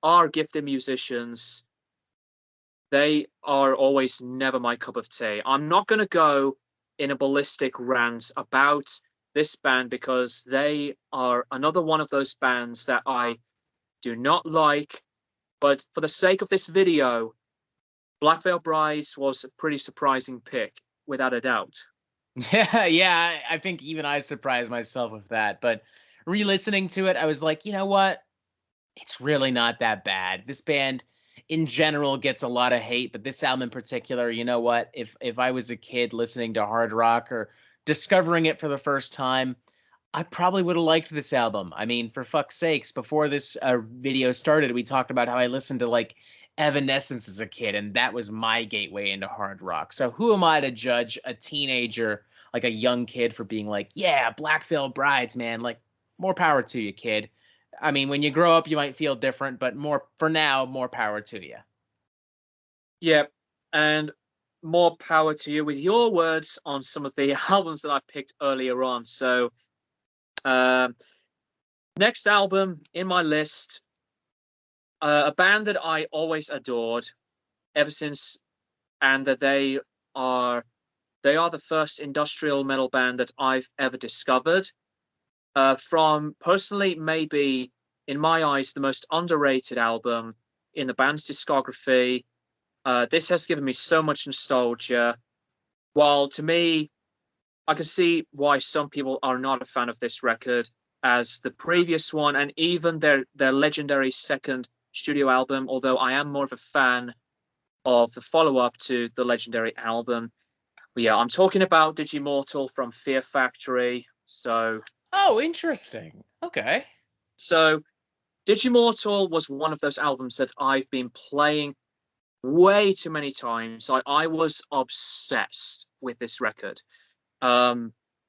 are gifted musicians, they are always never my cup of tea. I'm not going to go in a ballistic rant about this band, because they are another one of those bands that I do not like. But for the sake of this video, Black Veil Brides was a pretty surprising pick, without a doubt. Yeah, I think even I surprised myself with that. But re-listening to it, I was like, you know what? It's really not that bad. This band in general gets a lot of hate, but this album in particular, you know what? If I was a kid listening to hard rock or discovering it for the first time, I probably would have liked this album. I mean, for fuck's sakes, before this video started, we talked about how I listened to like Evanescence as a kid, and that was my gateway into hard rock. So who am I to judge a teenager, like a young kid, for being like, yeah, Black Veil Brides, man, like, more power to you, kid. I mean, when you grow up, you might feel different, but for now, more power to you. Yeah, and more power to you with your words on some of the albums that I picked earlier on. So, next album in my list, a band that I always adored ever since, and that they are the first industrial metal band that I've ever discovered. From personally, maybe in my eyes, the most underrated album in the band's discography. This has given me so much nostalgia. While to me, I can see why some people are not a fan of this record, as the previous one and even their legendary second studio album, although I am more of a fan of the follow-up to the legendary album. But yeah, I'm talking about Digimortal from Fear Factory. Oh, interesting. Okay. So Digimortal was one of those albums that I've been playing way too many times. I was obsessed with this record.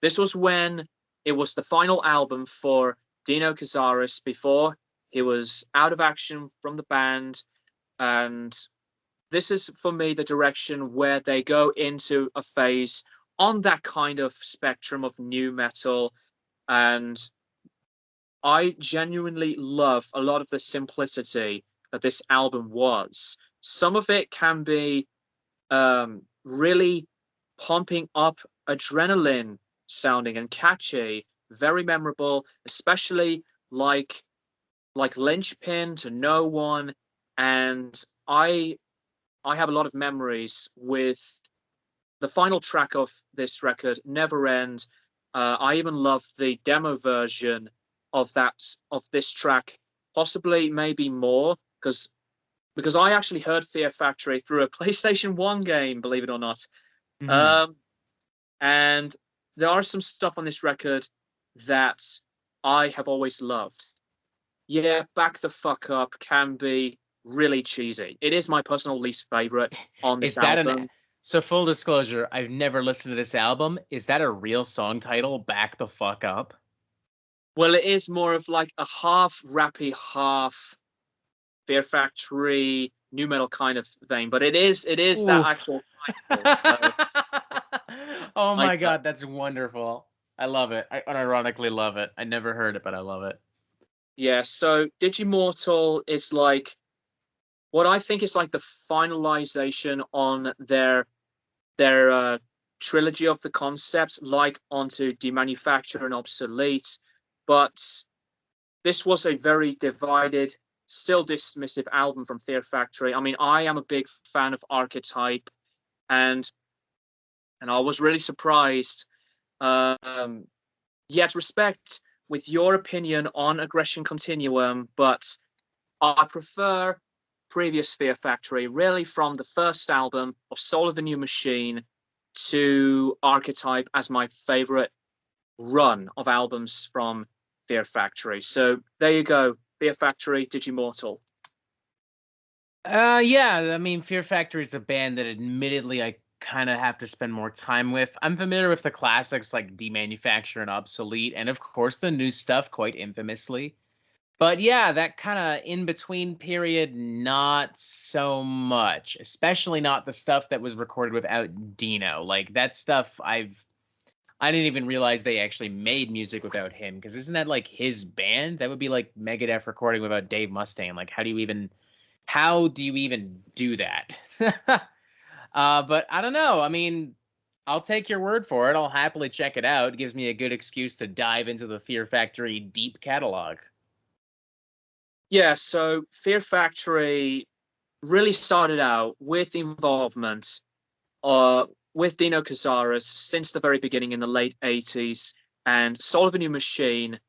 This was when it was the final album for Dino Catharsis before he was out of action from the band. And this is, for me, the direction where they go into a phase on that kind of spectrum of new metal. And I genuinely love a lot of the simplicity that this album was. Some of it can be really pumping up adrenaline sounding and catchy, very memorable, especially like Linchpin to No One. And I have a lot of memories with the final track of this record, Never End. I even love the demo version of this track, possibly maybe more, because I actually heard Fear Factory through a PlayStation 1 game, believe it or not. Mhm. And there are some stuff on this record that I have always loved. Yeah, Back the Fuck Up can be really cheesy. It is my personal least favorite on this Is that album. so full disclosure, I've never listened to this album. Is that a real song title, Back the Fuck Up? Well, it is more of like a half rappy, half Fear Factory, new metal kind of vein, but it is that Oof. actual title. So Oh I my God, that's wonderful. I love it. I unironically love it. I never heard it, but I love it. yeah, so Digimortal is like what I think is like the finalization on their trilogy of the concepts, like onto Demanufacture and Obsolete. But this was a very divided, still dismissive album from Fear Factory. I mean, I am a big fan of Archetype, and I was really surprised. Yet respect with your opinion on Aggression Continuum, but I prefer previous Fear Factory, really from the first album of Soul of the New Machine to Archetype as my favorite run of albums from Fear Factory. So there you go, Fear Factory, Digimortal. Yeah, I mean, Fear Factory is a band that admittedly I kind of have to spend more time with. I'm familiar with the classics like Demanufacture and Obsolete, and of course the new stuff quite infamously. But yeah, that kind of in between period, not so much, especially not the stuff that was recorded without Dino. Like that stuff I didn't even realize they actually made music without him, because isn't that like his band? That would be like Megadeth recording without Dave Mustaine. Like how do you even do that? But I don't know. I mean, I'll take your word for it. I'll happily check it out. It gives me a good excuse to dive into the Fear Factory deep catalog. Yeah, so Fear Factory really started out with involvement with Dino Catharsis since the very beginning in the late 80s. And Soul of a New Machine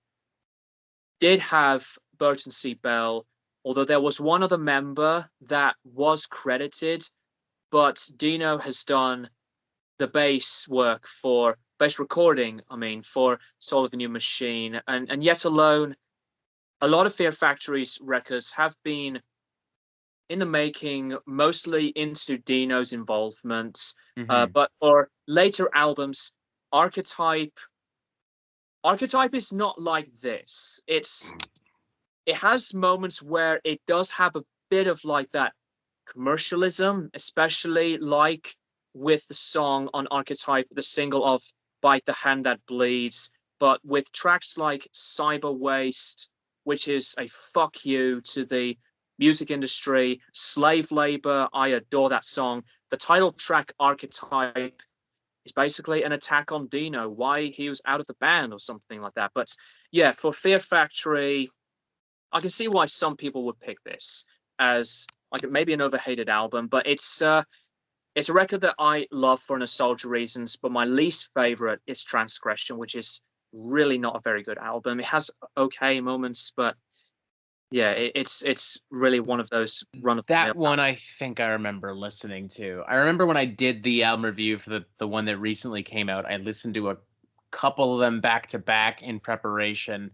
did have Burton C. Bell, although there was one other member that was credited, but Dino has done the bass work for bass recording, for Soul of a New Machine. And yet alone, a lot of Fear Factory's records have been in the making, mostly into Dino's involvement. Mm-hmm. But for later albums, Archetype is not like this. it has moments where it does have a bit of like that commercialism, especially like with the song on Archetype, the single of Bite the Hand That Bleeds, but with tracks like Cyber Waste, which is a fuck you to the music industry, Slave Labor, I adore that song. The title track Archetype is basically an attack on Dino, why he was out of the band or something like that. But yeah, for Fear Factory, I can see why some people would pick this as like maybe an overhated album, but it's a record that I love for nostalgia reasons. But my least favorite is Transgression, which is really not a very good album. It has okay moments, but yeah, it's really one of those run of the mill. That one I think I remember listening to. I remember when I did the album review for the one that recently came out, I listened to a couple of them back to back in preparation.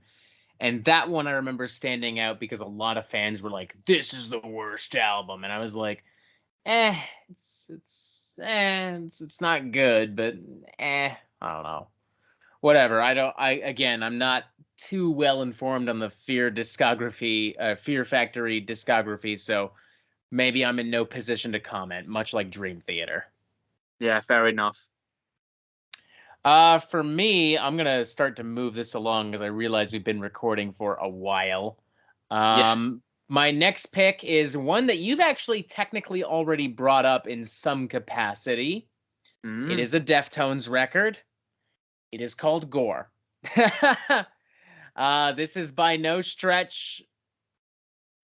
And that one I remember standing out because a lot of fans were like, "This is the worst album," and I was like, it's not good, but I don't know, whatever. I'm not too well informed on the Fear Factory discography, so maybe I'm in no position to comment. Much like Dream Theater. Yeah, fair enough. For me, I'm going to start to move this along because I realize we've been recording for a while. My next pick is one that you've actually technically already brought up in some capacity. It is a Deftones record. It is called Gore. This is by no stretch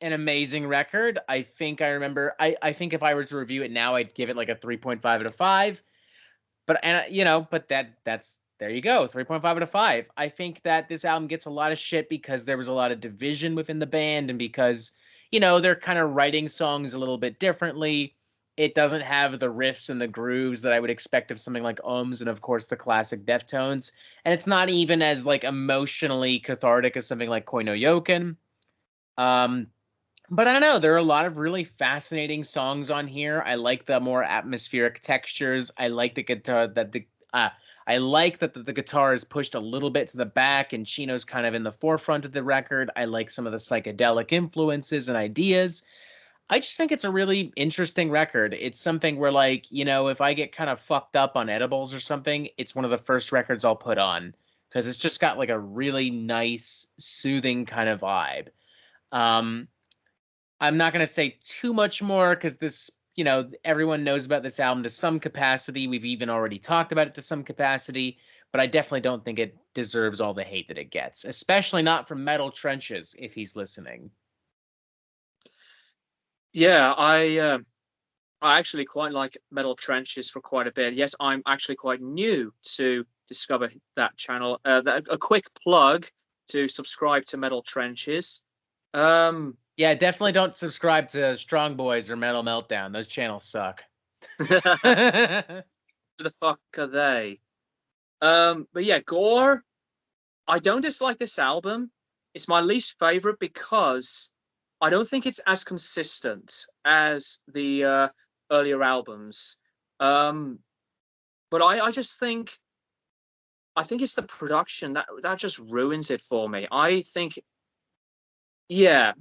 an amazing record. I think I remember, I think if I were to review it now, I'd give it like a 3.5 out of 5. But that's there you go, 3.5 out of 5. I think that this album gets a lot of shit because there was a lot of division within the band, and because they're kind of writing songs a little bit differently. It doesn't have the riffs and the grooves that I would expect of something like and of course the classic Deftones, and it's not even as like emotionally cathartic as something like Koi no Yoken. But I don't know, there are a lot of really fascinating songs on here. I like the more atmospheric textures. I like the guitar that the guitar is pushed a little bit to the back and Chino's kind of in the forefront of the record. I like some of the psychedelic influences and ideas. I just think it's a really interesting record. It's something where, like, if I get kind of fucked up on edibles or something, it's one of the first records I'll put on because it's just got like a really nice, soothing kind of vibe. I'm not going to say too much more because this, everyone knows about this album to some capacity. We've even already talked about it to some capacity, but I definitely don't think it deserves all the hate that it gets, especially not from Metal Trenches if he's listening. Yeah, I actually quite like Metal Trenches for quite a bit. Yes, I'm actually quite new to discover that channel. A quick plug to subscribe to Metal Trenches. Yeah, definitely don't subscribe to Strong Boys or Metal Meltdown. Those channels suck. Who the fuck are they? But yeah, Gore, I don't dislike this album. It's my least favorite because I don't think it's as consistent as the earlier albums. But I just think it's the production that just ruins it for me. I think, yeah,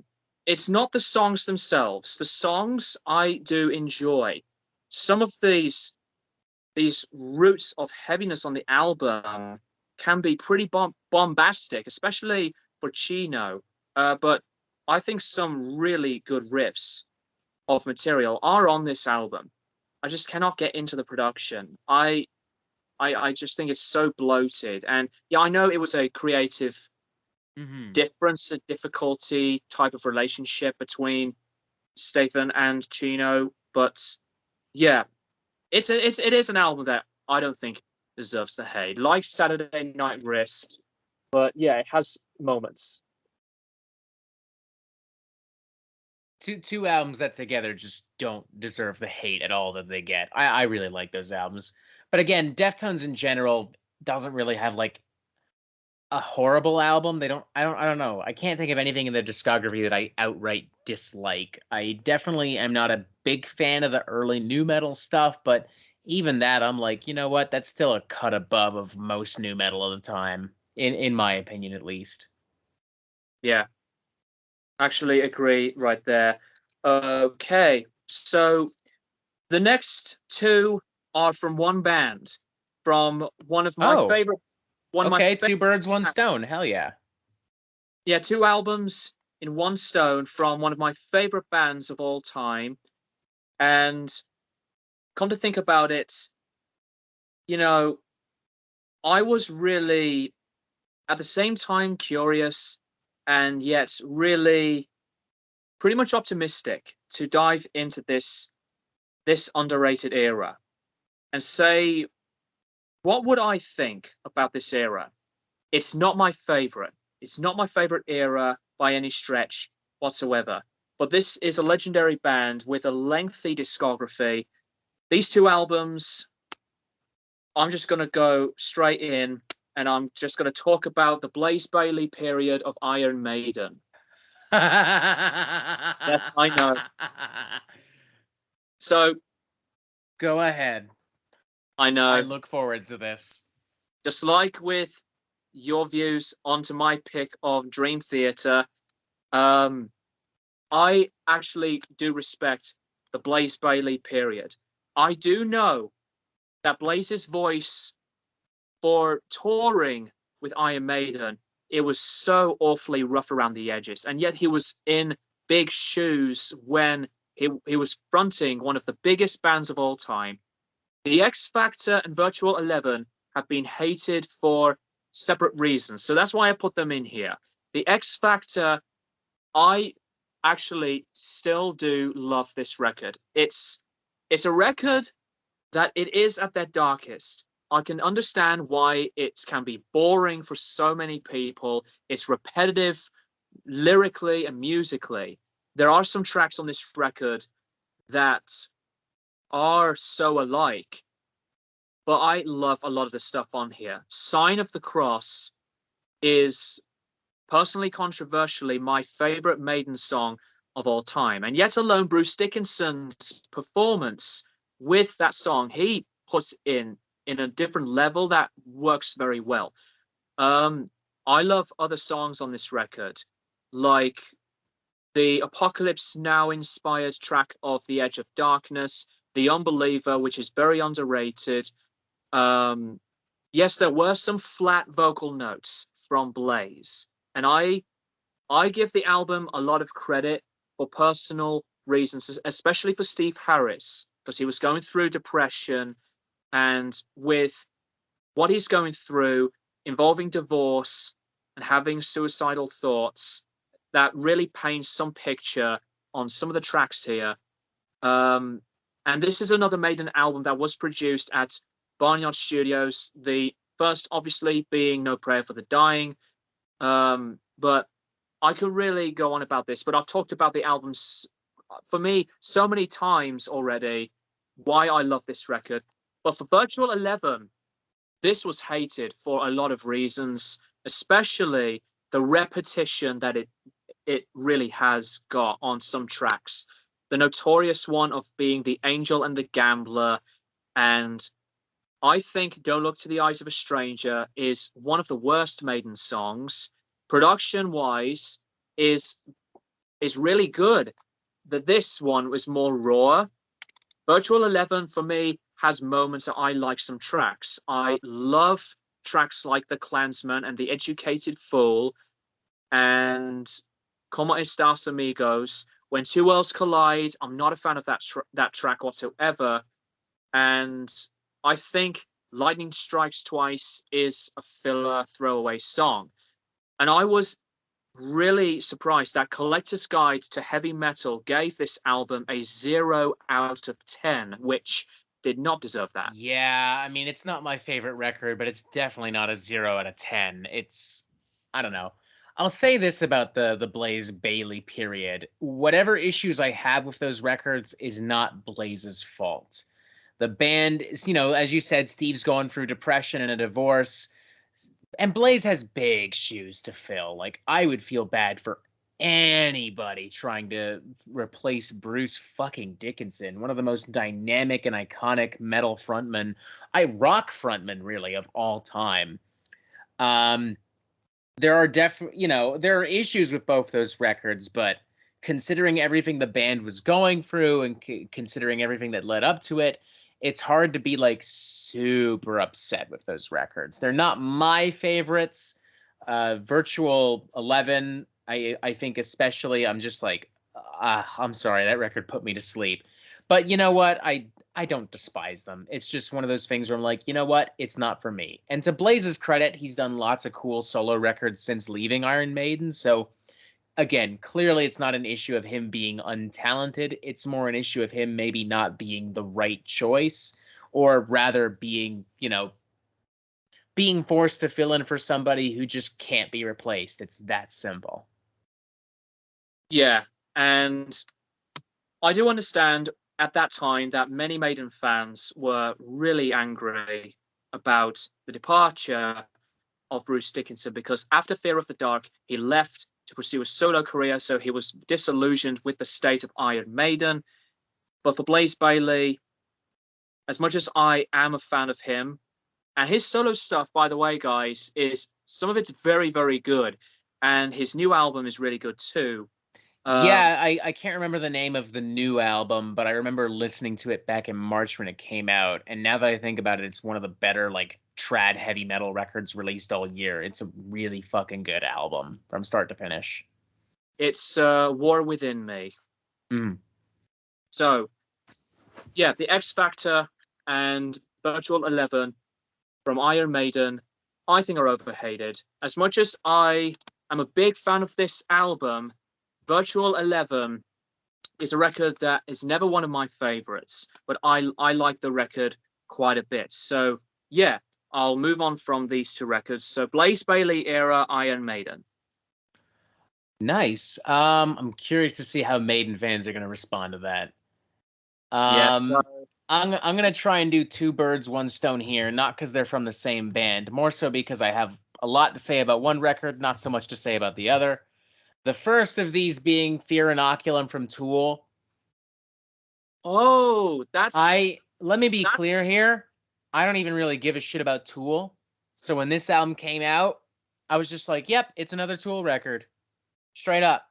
it's not the songs themselves. The songs I do enjoy. Some of these roots of heaviness on the album can be pretty bombastic, especially for Chino. But I think some really good riffs of material are on this album. I just cannot get into the production. I just think it's so bloated. And yeah, I know it was a creative difference, a difficulty type of relationship between Stephen and Chino, but yeah, it is an album that I don't think deserves the hate. Like Saturday Night Wrist, but yeah, it has moments. Two albums that together just don't deserve the hate at all that they get. I really like those albums, but again, Deftones in general doesn't really have like a horrible album. I don't know. I can't think of anything in their discography that I outright dislike. I definitely am not a big fan of the early nu metal stuff, but even that, I'm like, you know what? That's still a cut above of most nu metal of the time, in my opinion, at least. Yeah. Actually agree right there. Okay, so the next two are from one band, from one of my Oh, favorite, one of my okay. favorite, Two birds, one stone. Hell yeah. yeah, two albums in one stone from one of my favorite bands of all time. And come to think about it, you know, I was really at the same time curious and yet really pretty much optimistic to dive into this underrated era and say, what would I think about this era? It's not my favorite. It's not my favorite era by any stretch whatsoever. But this is a legendary band with a lengthy discography. These two albums, I'm just going to go straight in and I'm just going to talk about the Blaze Bayley period of Iron Maiden. Yes, I know. So, Go ahead. I know. I look forward to this. Just like with your views onto my pick of Dream Theater, I actually do respect the Blaze Bayley period. I do know that Blaze's voice for touring with Iron Maiden, it was so awfully rough around the edges, and yet he was in big shoes when he was fronting one of the biggest bands of all time. The X Factor and Virtual 11 have been hated for separate reasons, so that's why I put them in here. The X Factor, I actually still do love this record. It's a record that it is at their darkest. I can understand why it can be boring for so many people. It's repetitive lyrically and musically. There are some tracks on this record that are so alike, but I love a lot of the stuff on here. Sign of the Cross is personally controversially my favorite Maiden song of all time. And yet alone, Bruce Dickinson's performance with that song, he puts in a different level that works very well. I love other songs on this record, like the Apocalypse Now inspired track of The Edge of Darkness, The Unbeliever, which is very underrated. Yes, there were some flat vocal notes from Blaze, and I give the album a lot of credit for personal reasons, especially for Steve Harris, because he was going through depression, and with what he's going through involving divorce and having suicidal thoughts, that really paints some picture on some of the tracks here. And this is another Maiden album that was produced at Barnyard Studios. The first, obviously, being No Prayer for the Dying. But I could really go on about this, but I've talked about the albums, for me, so many times already, why I love this record. But for Virtual 11, this was hated for a lot of reasons, especially the repetition that it really has got on some tracks. The notorious one of being the Angel and the Gambler, and I think Don't Look to the Eyes of a Stranger is one of the worst Maiden songs. Production wise is really good. That this one was more raw. Virtual 11 for me has moments that I like some tracks. I love tracks like The Klansman and The Educated Fool and Como Estas Amigos. When Two Worlds Collide, I'm not a fan of that track whatsoever. And I think Lightning Strikes Twice is a filler throwaway song. And I was really surprised that Collector's Guide to Heavy Metal gave this album a 0 out of 10, which did not deserve that. Yeah, I mean, it's not my favorite record, but it's definitely not a 0 out of 10. It's, I don't know. I'll say this about the Blaze Bayley period. Whatever issues I have with those records is not Blaze's fault. The band is, as you said, Steve's going through depression and a divorce. And Blaze has big shoes to fill. Like, I would feel bad for anybody trying to replace Bruce fucking Dickinson, one of the most dynamic and iconic metal frontmen, rock frontmen, really, of all time. there are definitely, there are issues with both those records, but considering everything the band was going through and considering everything that led up to it, it's hard to be like super upset with those records. They're not my favorites. Virtual 11, I think especially, I'm just like, I'm sorry, that record put me to sleep. But you know what? I don't despise them. It's just one of those things where I'm like, you know what? It's not for me. And to Blaze's credit, he's done lots of cool solo records since leaving Iron Maiden. So again, clearly it's not an issue of him being untalented. It's more an issue of him maybe not being the right choice, or rather being, being forced to fill in for somebody who just can't be replaced. It's that simple. Yeah, and I do understand at that time that many Maiden fans were really angry about the departure of Bruce Dickinson, because after Fear of the Dark, he left to pursue a solo career, so he was disillusioned with the state of Iron Maiden. But for Blaze Bayley, as much as I am a fan of him, and his solo stuff, by the way, guys, is some of it's very, very good, and his new album is really good too. I can't remember the name of the new album, but I remember listening to it back in March when it came out. And now that I think about it, it's one of the better, like, trad heavy metal records released all year. It's a really fucking good album from start to finish. It's War Within Me. So, yeah, the X Factor and Virtual 11 from Iron Maiden, I think, are overhated. As much as I am a big fan of this album, Virtual 11 is a record that is never one of my favorites, but I like the record quite a bit. So, yeah, I'll move on from these two records. So, Blaze Bayley era Iron Maiden. Nice. I'm curious to see how Maiden fans are going to respond to that. Yes. I'm going to try and do two birds, one stone here, not because they're from the same band, more so because I have a lot to say about one record, not so much to say about the other. The first of these being Fear Inoculum from Tool. Oh, let me be clear here. I don't even really give a shit about Tool. So when this album came out, I was just like, yep, it's another Tool record. Straight up.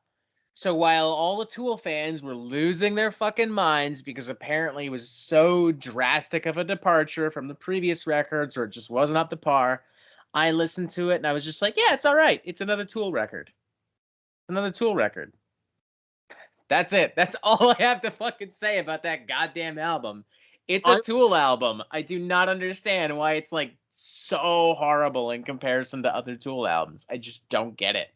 So while all the Tool fans were losing their fucking minds because apparently it was so drastic of a departure from the previous records, or it just wasn't up to par, I listened to it and I was just like, yeah, it's all right. It's another Tool record. Another Tool record. That's it. That's all I have to fucking say about that goddamn album. It's a Tool album. I do not understand why it's like so horrible in comparison to other Tool albums. I just don't get it.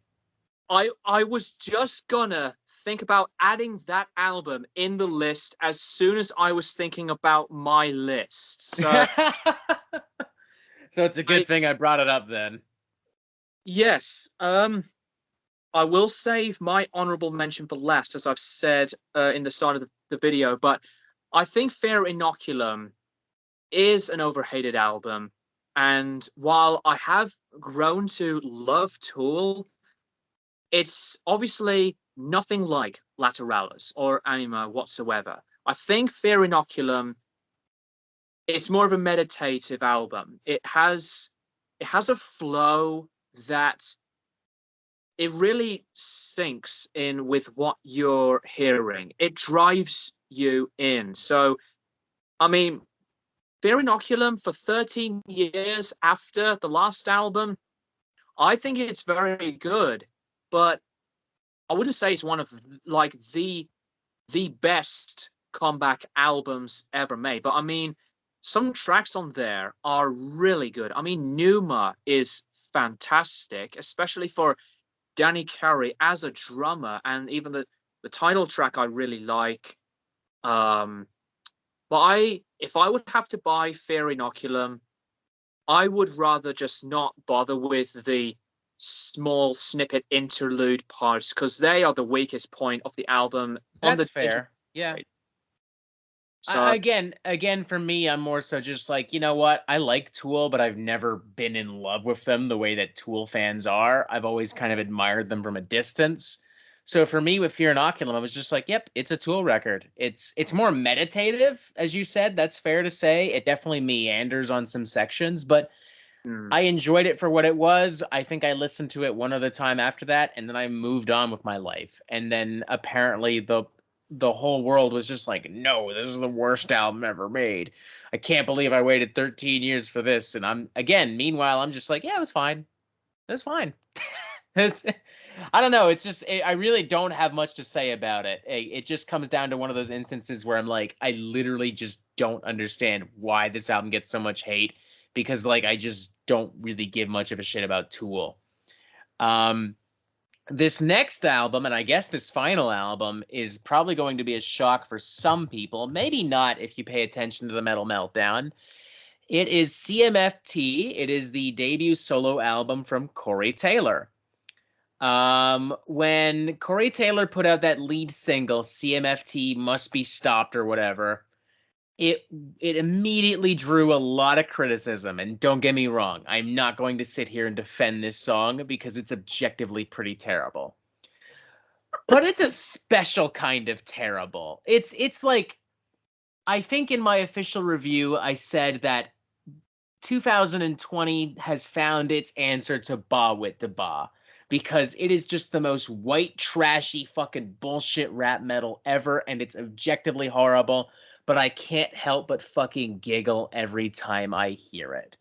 I was just gonna think about adding that album in the list as soon as I was thinking about my list. So, so it's a good thing I brought it up then. Yes. I will save my honorable mention for last, as I've said in the start of the video, but I think Fear Inoculum is an overhated album. And while I have grown to love Tool, it's obviously nothing like Lateralis or Anima whatsoever. I think Fear Inoculum, it's more of a meditative album. It has a flow that it really sinks in with what you're hearing. It drives you in. So, I mean, Fear Inoculum for 13 years after the last album, I think it's very good, but I wouldn't say it's one of like the best comeback albums ever made. But I mean, some tracks on there are really good. I mean, Numa is fantastic, especially for Danny Carey as a drummer, and even the title track I really like. But if I would have to buy Fear Inoculum, I would rather just not bother with the small snippet interlude parts, because they are the weakest point of the album. That's fair. Yeah. So again, for me, I'm more so just like, you know what? I like Tool, but I've never been in love with them the way that Tool fans are. I've always kind of admired them from a distance. So for me, with Fear Inoculum, I was just like, yep, it's a Tool record. It's more meditative, as you said. That's fair to say. It definitely meanders on some sections, but Mm. I enjoyed it for what it was. I think I listened to it one other time after that, and then I moved on with my life. And then apparently the whole world was just like, no, this is the worst album ever made. I can't believe I waited 13 years for this. And meanwhile, I'm just like, yeah, it was fine. It was fine. It's, I don't know. It's just, I really don't have much to say about it. It just comes down to one of those instances where I'm like, I literally just don't understand why this album gets so much hate, because like I just don't really give much of a shit about Tool. This next album, and I guess this final album, is probably going to be a shock for some people. Maybe not if you pay attention to the Metal Meltdown. It is CMFT. It is the debut solo album from Corey Taylor. When Corey Taylor put out that lead single, CMFT Must Be Stopped or whatever, it immediately drew a lot of criticism. And don't get me wrong, I'm not going to sit here and defend this song because it's objectively pretty terrible. But it's a special kind of terrible. It's like, I think in my official review, I said that 2020 has found its answer to Ba Wit Da Ba, because it is just the most white, trashy, fucking bullshit rap metal ever, and it's objectively horrible, but I can't help but fucking giggle every time I hear it.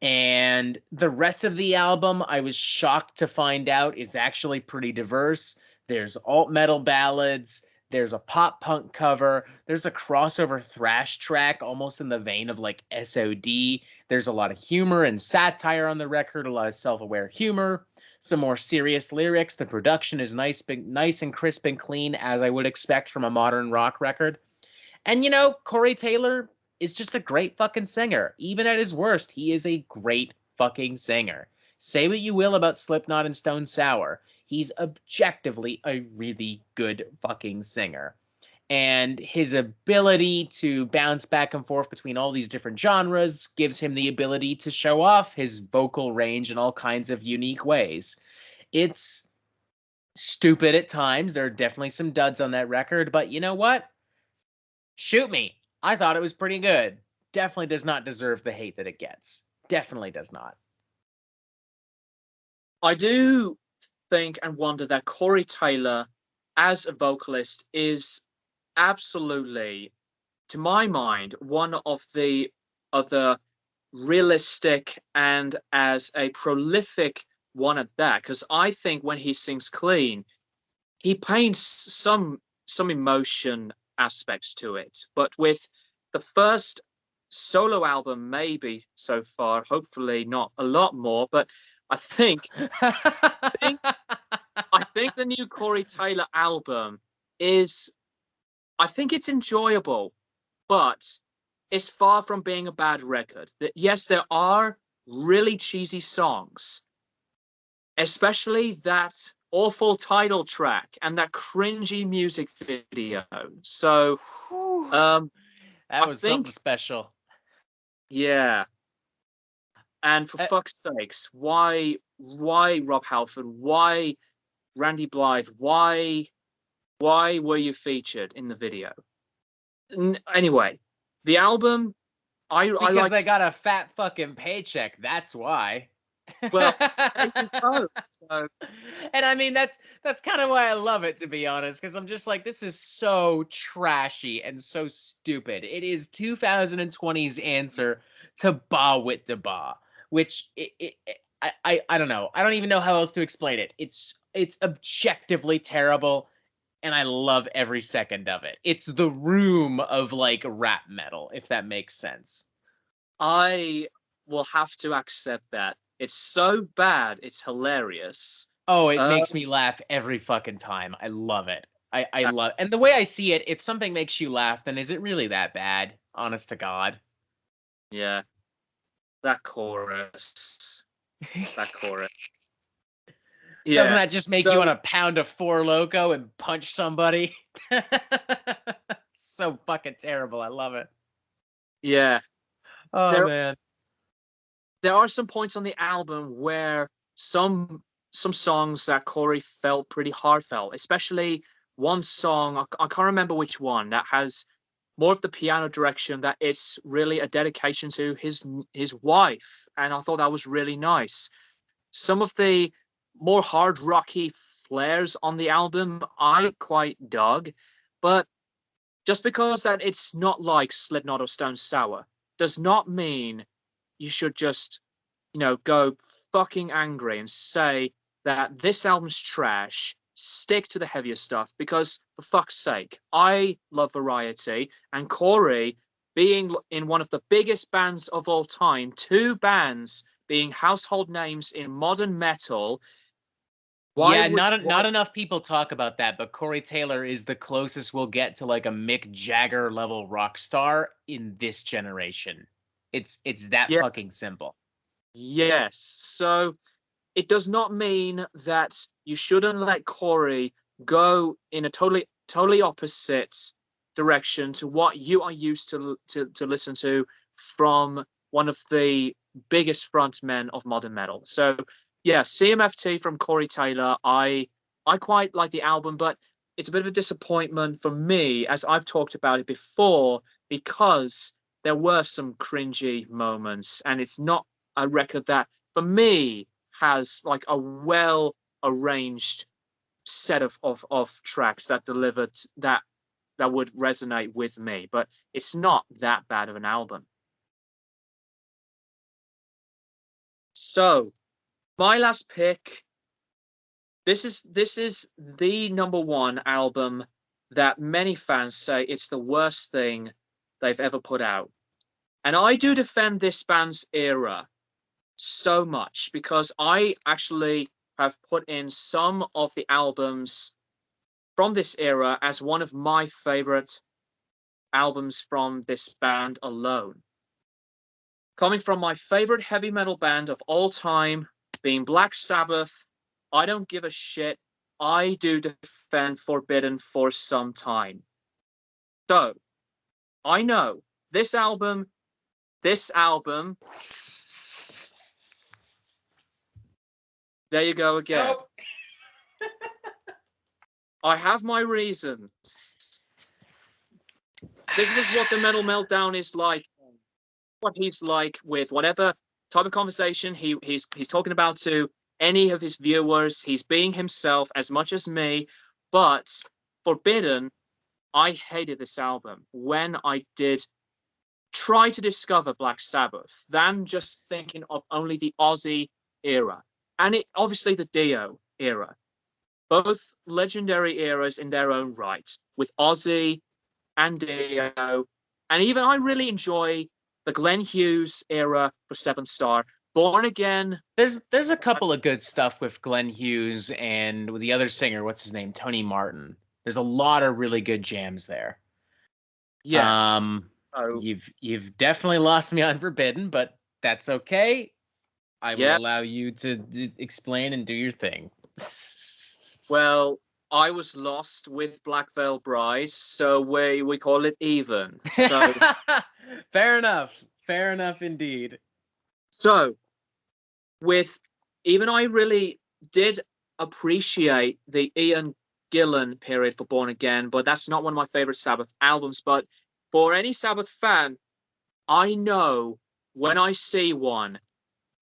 And the rest of the album, I was shocked to find out, is actually pretty diverse. There's alt metal ballads, there's a pop punk cover, there's a crossover thrash track almost in the vein of like SOD. There's a lot of humor and satire on the record, a lot of self-aware humor, some more serious lyrics. The production is nice and crisp and clean, as I would expect from a modern rock record. And, you know, Corey Taylor is just a great fucking singer. Even at his worst, he is a great fucking singer. Say what you will about Slipknot and Stone Sour, he's objectively a really good fucking singer. And his ability to bounce back and forth between all these different genres gives him the ability to show off his vocal range in all kinds of unique ways. It's stupid at times. There are definitely some duds on that record, but you know what? Shoot me. I thought it was pretty good. Definitely does not deserve the hate that it gets. Definitely does not. I do think and wonder that Corey Taylor, as a vocalist, is absolutely, to my mind, one of the other realistic and as a prolific one at that. Because I think when he sings clean, he paints some emotion aspects to it. But with the first solo album, maybe so far, hopefully not a lot more, but I think the new Corey Taylor album is, I think it's enjoyable, but it's far from being a bad record. Yes, there are really cheesy songs, especially that awful title track and that cringy music video. So, that was something special. Yeah. And for fuck's sakes, why Rob Halford? Why Randy Blythe? Why were you featured in the video? Anyway, the album, because they got a fat fucking paycheck. That's why. Well, so. And I mean, that's kind of why I love it, to be honest, because I'm just like, this is so trashy and so stupid. It is 2020's answer to Ba Wit Da Ba, which I don't know. I don't even know how else to explain it. It's objectively terrible, and I love every second of it. It's the Room of like rap metal, if that makes sense. I will have to accept that. It's so bad, it's hilarious. Oh, it makes me laugh every fucking time. I love it. I love it. And the way I see it, if something makes you laugh, then is it really that bad? Honest to God. Yeah. That chorus. Yeah. Doesn't that just make you want to pound a Four Loko and punch somebody? So fucking terrible. I love it. Yeah. Oh, man. There are some points on the album where some songs that Corey felt pretty heartfelt, especially one song, I can't remember which one, that has more of the piano direction, that it's really a dedication to his wife, and I thought that was really nice. Some of the more hard rocky flares on the album I quite dug, but just because that it's not like Slipknot or Stone Sour does not mean you should just, go fucking angry and say that this album's trash. Stick to the heavier stuff because, for fuck's sake, I love variety. And Corey, being in one of the biggest bands of all time, two bands being household names in modern metal. Not enough people talk about that, but Corey Taylor is the closest we'll get to like a Mick Jagger level rock star in this generation. It's that fucking simple. Yes. So it does not mean that you shouldn't let Corey go in a totally opposite direction to what you are used to listen to from one of the biggest frontmen of modern metal. So yeah, CMFT from Corey Taylor. I quite like the album, but it's a bit of a disappointment for me, as I've talked about it before, because there were some cringy moments, and it's not a record that, for me, has like a well arranged set of tracks that delivered that would resonate with me. But it's not that bad of an album. So my last pick. This is the number one album that many fans say it's the worst thing they've ever put out. And I do defend this band's era so much because I actually have put in some of the albums from this era as one of my favorite albums from this band alone. Coming from my favorite heavy metal band of all time, being Black Sabbath, I don't give a shit. I do defend Forbidden for some time. So, I know this album. There you go again. Nope. I have my reasons. This is what the Metal Meltdown is like. What he's like with whatever type of conversation he's talking about to any of his viewers. He's being himself as much as me. But Forbidden, I hated this album when I did try to discover Black Sabbath than just thinking of only the Ozzy era. And it obviously the Dio era. Both legendary eras in their own right, with Ozzy and Dio. And even I really enjoy the Glenn Hughes era for Seventh Star. Born Again. There's a couple of good stuff with Glenn Hughes and with the other singer, what's his name? Tony Martin. There's a lot of really good jams there. Yes. You've definitely lost me on Forbidden, but that's okay. I will allow you to explain and do your thing. Well, I was lost with Black Veil Bride, so we call it even. So fair enough indeed. So I really did appreciate the Ian Gillan period for Born Again, but that's not one of my favorite Sabbath albums. But for any Sabbath fan, I know when I see one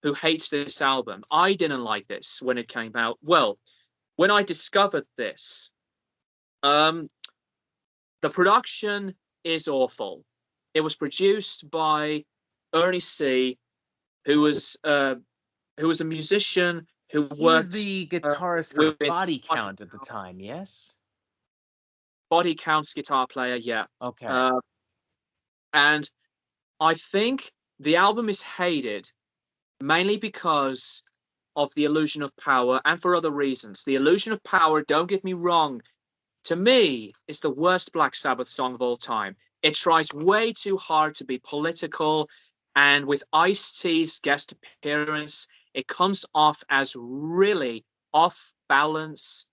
who hates this album. I didn't like this when it came out. Well, when I discovered this, the production is awful. It was produced by Ernie C., who was a musician who He was the guitarist for Body Count at the time, yes? Body Count's guitar player, yeah. Okay. And I think the album is hated mainly because of the Illusion of Power and for other reasons. The Illusion of Power, don't get me wrong, to me, is the worst Black Sabbath song of all time. It tries way too hard to be political, and with Ice-T's guest appearance, it comes off as really off balance,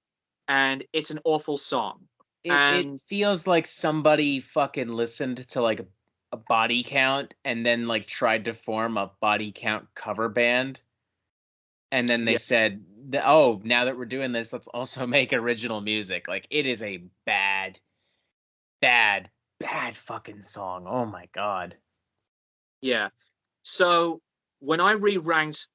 and it's an awful song. It feels like somebody fucking listened to like a Body Count and then like tried to form a Body Count cover band. And then they said, oh, now that we're doing this, let's also make original music. Like, it is a bad fucking song. Oh my God. Yeah. So when I re-ranked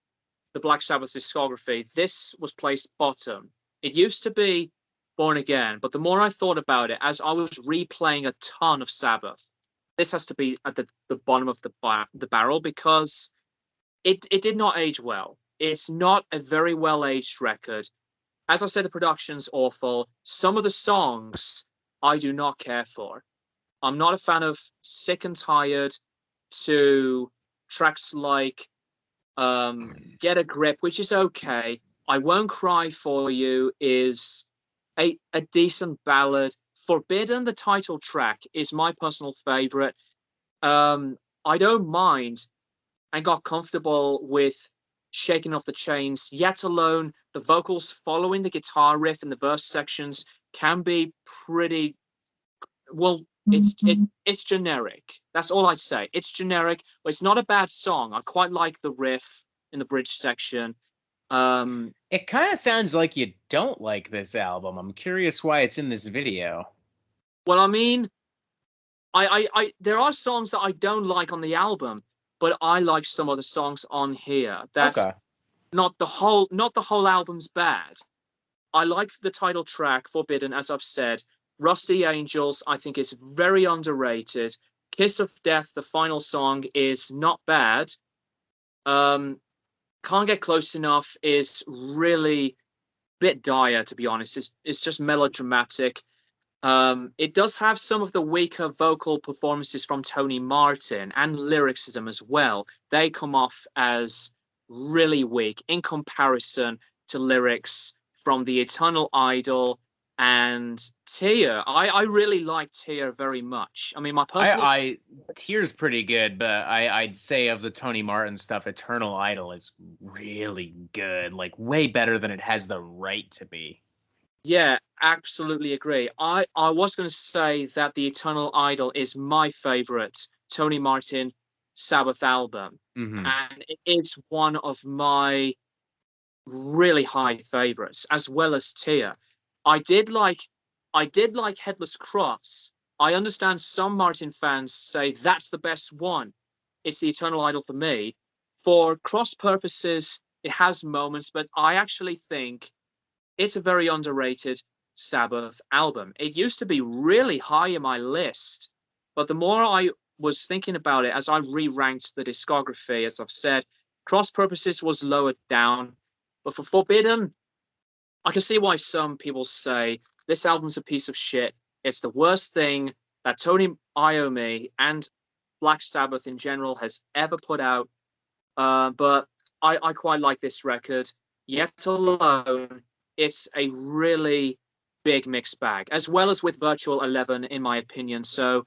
the Black Sabbath discography, this was placed bottom. It used to be Born Again, but the more I thought about it, as I was replaying a ton of Sabbath, this has to be at the bottom of the barrel because it did not age well. It's not a very well aged record. As I said, the production's awful. Some of the songs I do not care for. I'm not a fan of Sick and Tired to tracks like Get a Grip, which is okay. I Won't Cry for You is a decent ballad. Forbidden, the title track, is my personal favorite. I don't mind and got comfortable with Shaking Off the Chains, yet alone the vocals following the guitar riff in the verse sections can be pretty well. It's generic. That's all I'd say. It's generic, but it's not a bad song. I quite like the riff in the bridge section. It kind of sounds like you don't like this album. I'm curious why it's in this video. Well, I mean, I there are songs that I don't like on the album, but I like some of the songs on here. That's Okay. not the whole album's bad. I like the title track, Forbidden, as I've said. Rusty Angels, I think, is very underrated. Kiss of Death, the final song, is not bad. Can't Get Close Enough is really a bit dire, to be honest. It's just melodramatic. It does have some of the weaker vocal performances from Tony Martin and lyricism as well. They come off as really weak in comparison to lyrics from The Eternal Idol and Tear. I really like Tear very much. I mean, my personal... Tear's pretty good, but I'd say of the Tony Martin stuff, Eternal Idol is really good. Like, way better than it has the right to be. Yeah, absolutely agree. I was going to say that The Eternal Idol is my favorite Tony Martin Sabbath album. Mm-hmm. And it is one of my really high favorites, as well as Tear. I did like Headless Cross. I understand some Martin fans say that's the best one. It's The Eternal Idol for me. For cross purposes, it has moments, but I actually think it's a very underrated Sabbath album. It used to be really high in my list, but the more I was thinking about it as I re-ranked the discography, as I've said, cross purposes was lowered down. But for Forbidden, I can see why some people say this album's a piece of shit. It's the worst thing that Tony Iommi and Black Sabbath in general has ever put out. But I quite like this record. Yet alone, it's a really big mixed bag, as well as with Virtual 11, in my opinion. So,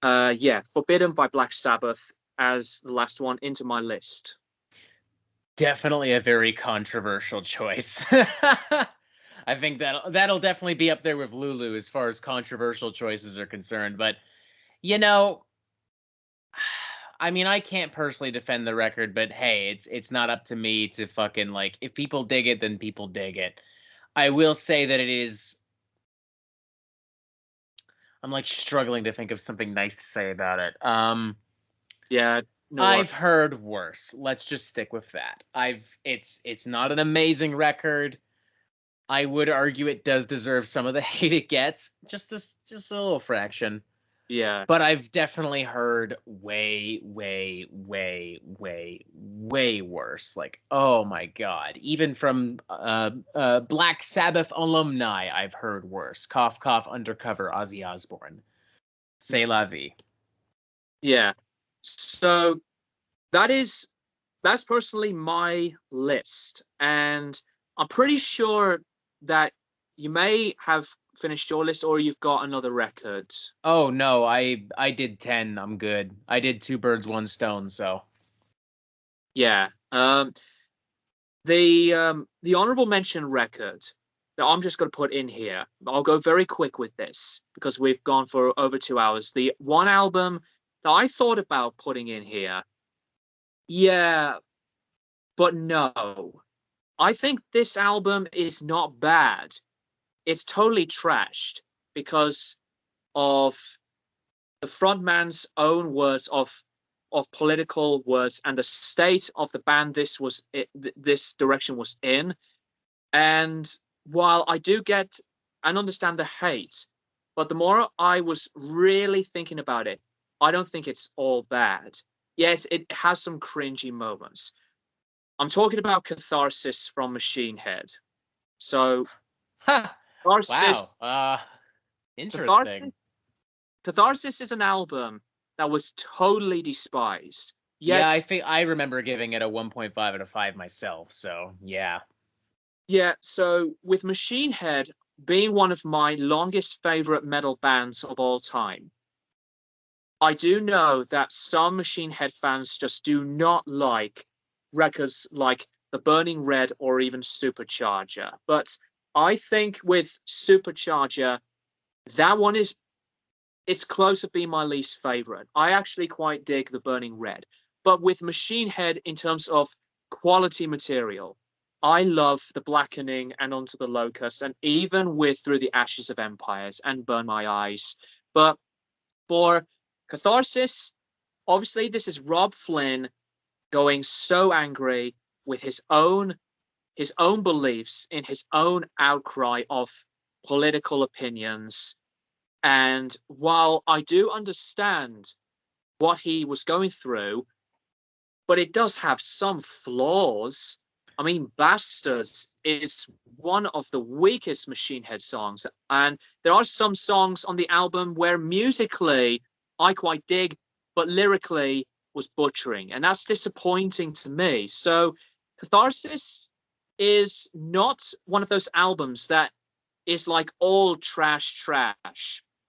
yeah, Forbidden by Black Sabbath as the last one into my list. Definitely a very controversial choice. I think that'll definitely be up there with Lulu as far as controversial choices are concerned. But, you know, I mean, I can't personally defend the record, but hey, it's not up to me to fucking, like, if people dig it, then people dig it. I will say that it is... I'm, like, struggling to think of something nice to say about it. Yeah, no, I've heard worse. Let's just stick with that. It's not an amazing record. I would argue it does deserve some of the hate it gets, just a little fraction. Yeah. But I've definitely heard way worse. Like, oh my god. Even from Black Sabbath alumni, I've heard worse. Cough, cough, Undercover, Ozzy Osbourne. C'est la vie. Yeah. So that's personally my list. And I'm pretty sure that you may have finished your list or you've got another record. Oh no, I did 10. I'm good. I did 2 birds, 1 stone, so. Yeah. The honorable mention record that I'm just going to put in here. I'll go very quick with this because we've gone for over 2 hours. The one album that I thought about putting in here. Yeah, but no. I think this album is not bad. It's totally trashed because of the frontman's own words of of political was and the state of the band this direction was in. And while I do get and understand the hate, but the more I was really thinking about it, I don't think it's all bad. Yes, it has some cringy moments. I'm talking about Catharsis from Machine Head. So Catharsis, wow. Interesting. Catharsis is an album that was totally despised. Yet, yeah, I think I remember giving it a 1.5 out of 5 myself. So yeah. Yeah, so with Machine Head being one of my longest favorite metal bands of all time, I do know that some Machine Head fans just do not like records like The Burning Red or even Supercharger. But I think with Supercharger, that one it's close to being my least favorite. I actually quite dig The Burning Red. But with Machine Head, in terms of quality material, I love The Blackening and Onto the Locust, and even with Through the Ashes of Empires and Burn My Eyes. But for Catharsis, obviously this is Rob Flynn going so angry with his own beliefs in his own outcry of political opinions. And while I do understand what he was going through, but it does have some flaws. I mean, Bastards is one of the weakest Machine Head songs, and there are some songs on the album where musically I quite dig, but lyrically was butchering, and that's disappointing to me. So Catharsis is not one of those albums that is like all trash.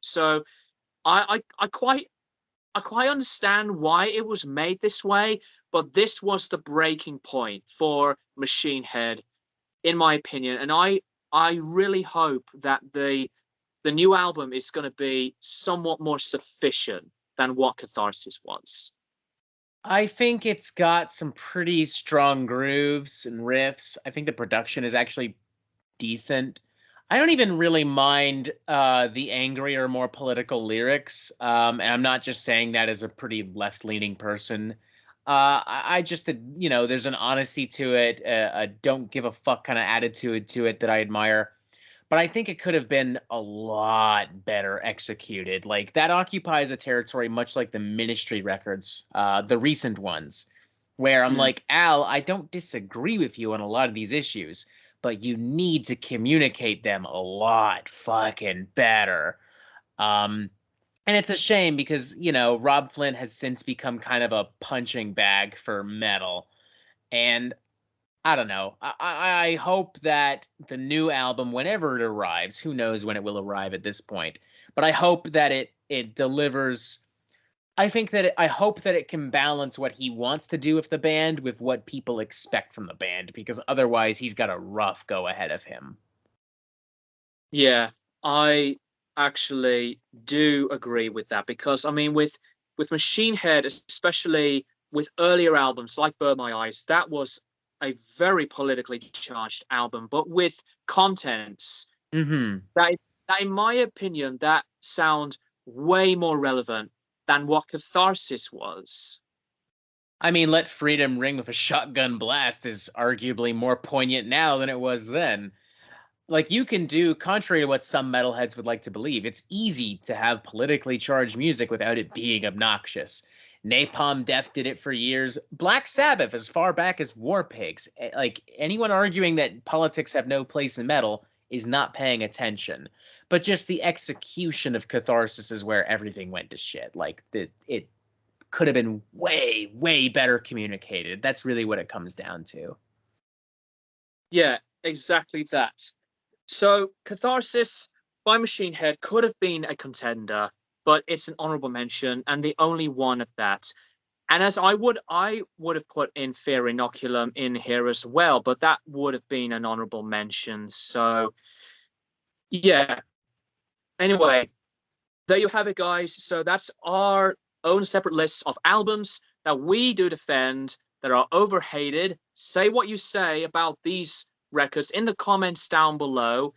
So I quite understand why it was made this way, but this was the breaking point for Machine Head, in my opinion. And I really hope that the new album is going to be somewhat more sufficient than what Catharsis was. I think it's got some pretty strong grooves and riffs. I think the production is actually decent. I don't even really mind the angrier, more political lyrics. And I'm not just saying that as a pretty left-leaning person. I just, there's an honesty to it, a don't give a fuck kind of attitude to it that I admire. But I think it could have been a lot better executed. Like, that occupies a territory much like the Ministry records, the recent ones, where I'm like, Al, I don't disagree with you on a lot of these issues, but you need to communicate them a lot fucking better. And it's a shame because, Rob Flynn has since become kind of a punching bag for metal. And I don't know. I hope that the new album, whenever it arrives, who knows when it will arrive at this point, but I hope that it delivers. I hope that it can balance what he wants to do with the band with what people expect from the band, because otherwise he's got a rough go ahead of him. Yeah, I actually do agree with that, because I mean, with Machine Head, especially with earlier albums like Burn My Eyes, that was a very politically charged album, but with contents that in my opinion, that sound way more relevant than what Catharsis was. I mean, Let Freedom Ring with a Shotgun Blast is arguably more poignant now than it was then. Like, you can do, contrary to what some metalheads would like to believe, it's easy to have politically charged music without it being obnoxious. Napalm Death did it for years. Black Sabbath, as far back as War Pigs. Like, anyone arguing that politics have no place in metal is not paying attention. But just the execution of Catharsis is where everything went to shit. Like, it could have been way, way better communicated. That's really what it comes down to. Yeah, exactly that. So Catharsis by Machine Head could have been a contender, but it's an honorable mention and the only one at that. And as I would have put in Fear Inoculum in here as well, but that would have been an honorable mention. So yeah. Anyway, there you have it, guys. So that's our own separate lists of albums that we do defend that are overhated. Say what you say about these records in the comments down below.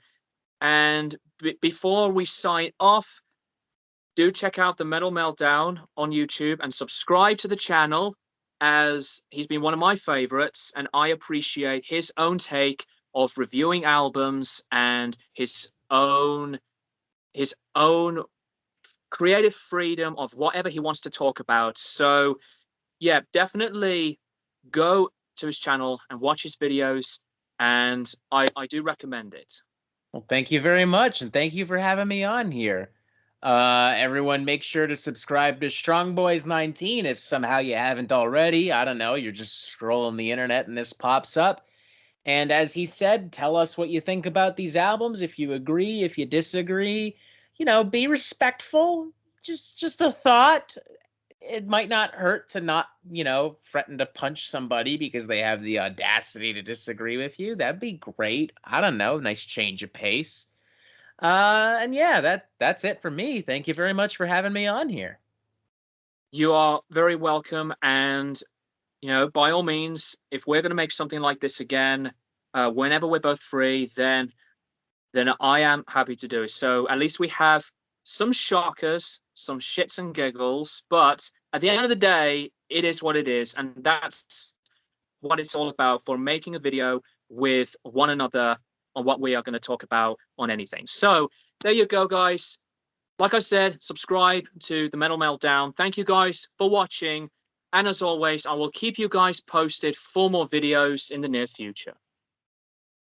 And before we sign off, do check out the Metal Meltdown on YouTube and subscribe to the channel, as he's been one of my favorites, and I appreciate his own take of reviewing albums and his own creative freedom of whatever he wants to talk about. So yeah, definitely go to his channel and watch his videos, and I do recommend it. Well, thank you very much, and thank you for having me on here. Everyone, make sure to subscribe to Strong Boys 19 if somehow you haven't already. I don't know, you're just scrolling the internet and this pops up. And as he said, tell us what you think about these albums. If you agree, if you disagree, you know, be respectful. Just a thought. It might not hurt to not, you know, threaten to punch somebody because they have the audacity to disagree with you. That'd be great. I don't know, nice change of pace. And yeah, that's it for me. Thank you very much for having me on here. You are very welcome, and you know, by all means, if we're going to make something like this again, whenever we're both free, then I am happy to do it. So at least we have some shockers, some shits and giggles, but at the end of the day, it is what it is, and that's what it's all about, for making a video with one another on what we are going to talk about on anything. So there you go, guys. Like I said, subscribe to the Metal Meltdown. Thank you guys for watching. And as always, I will keep you guys posted for more videos in the near future.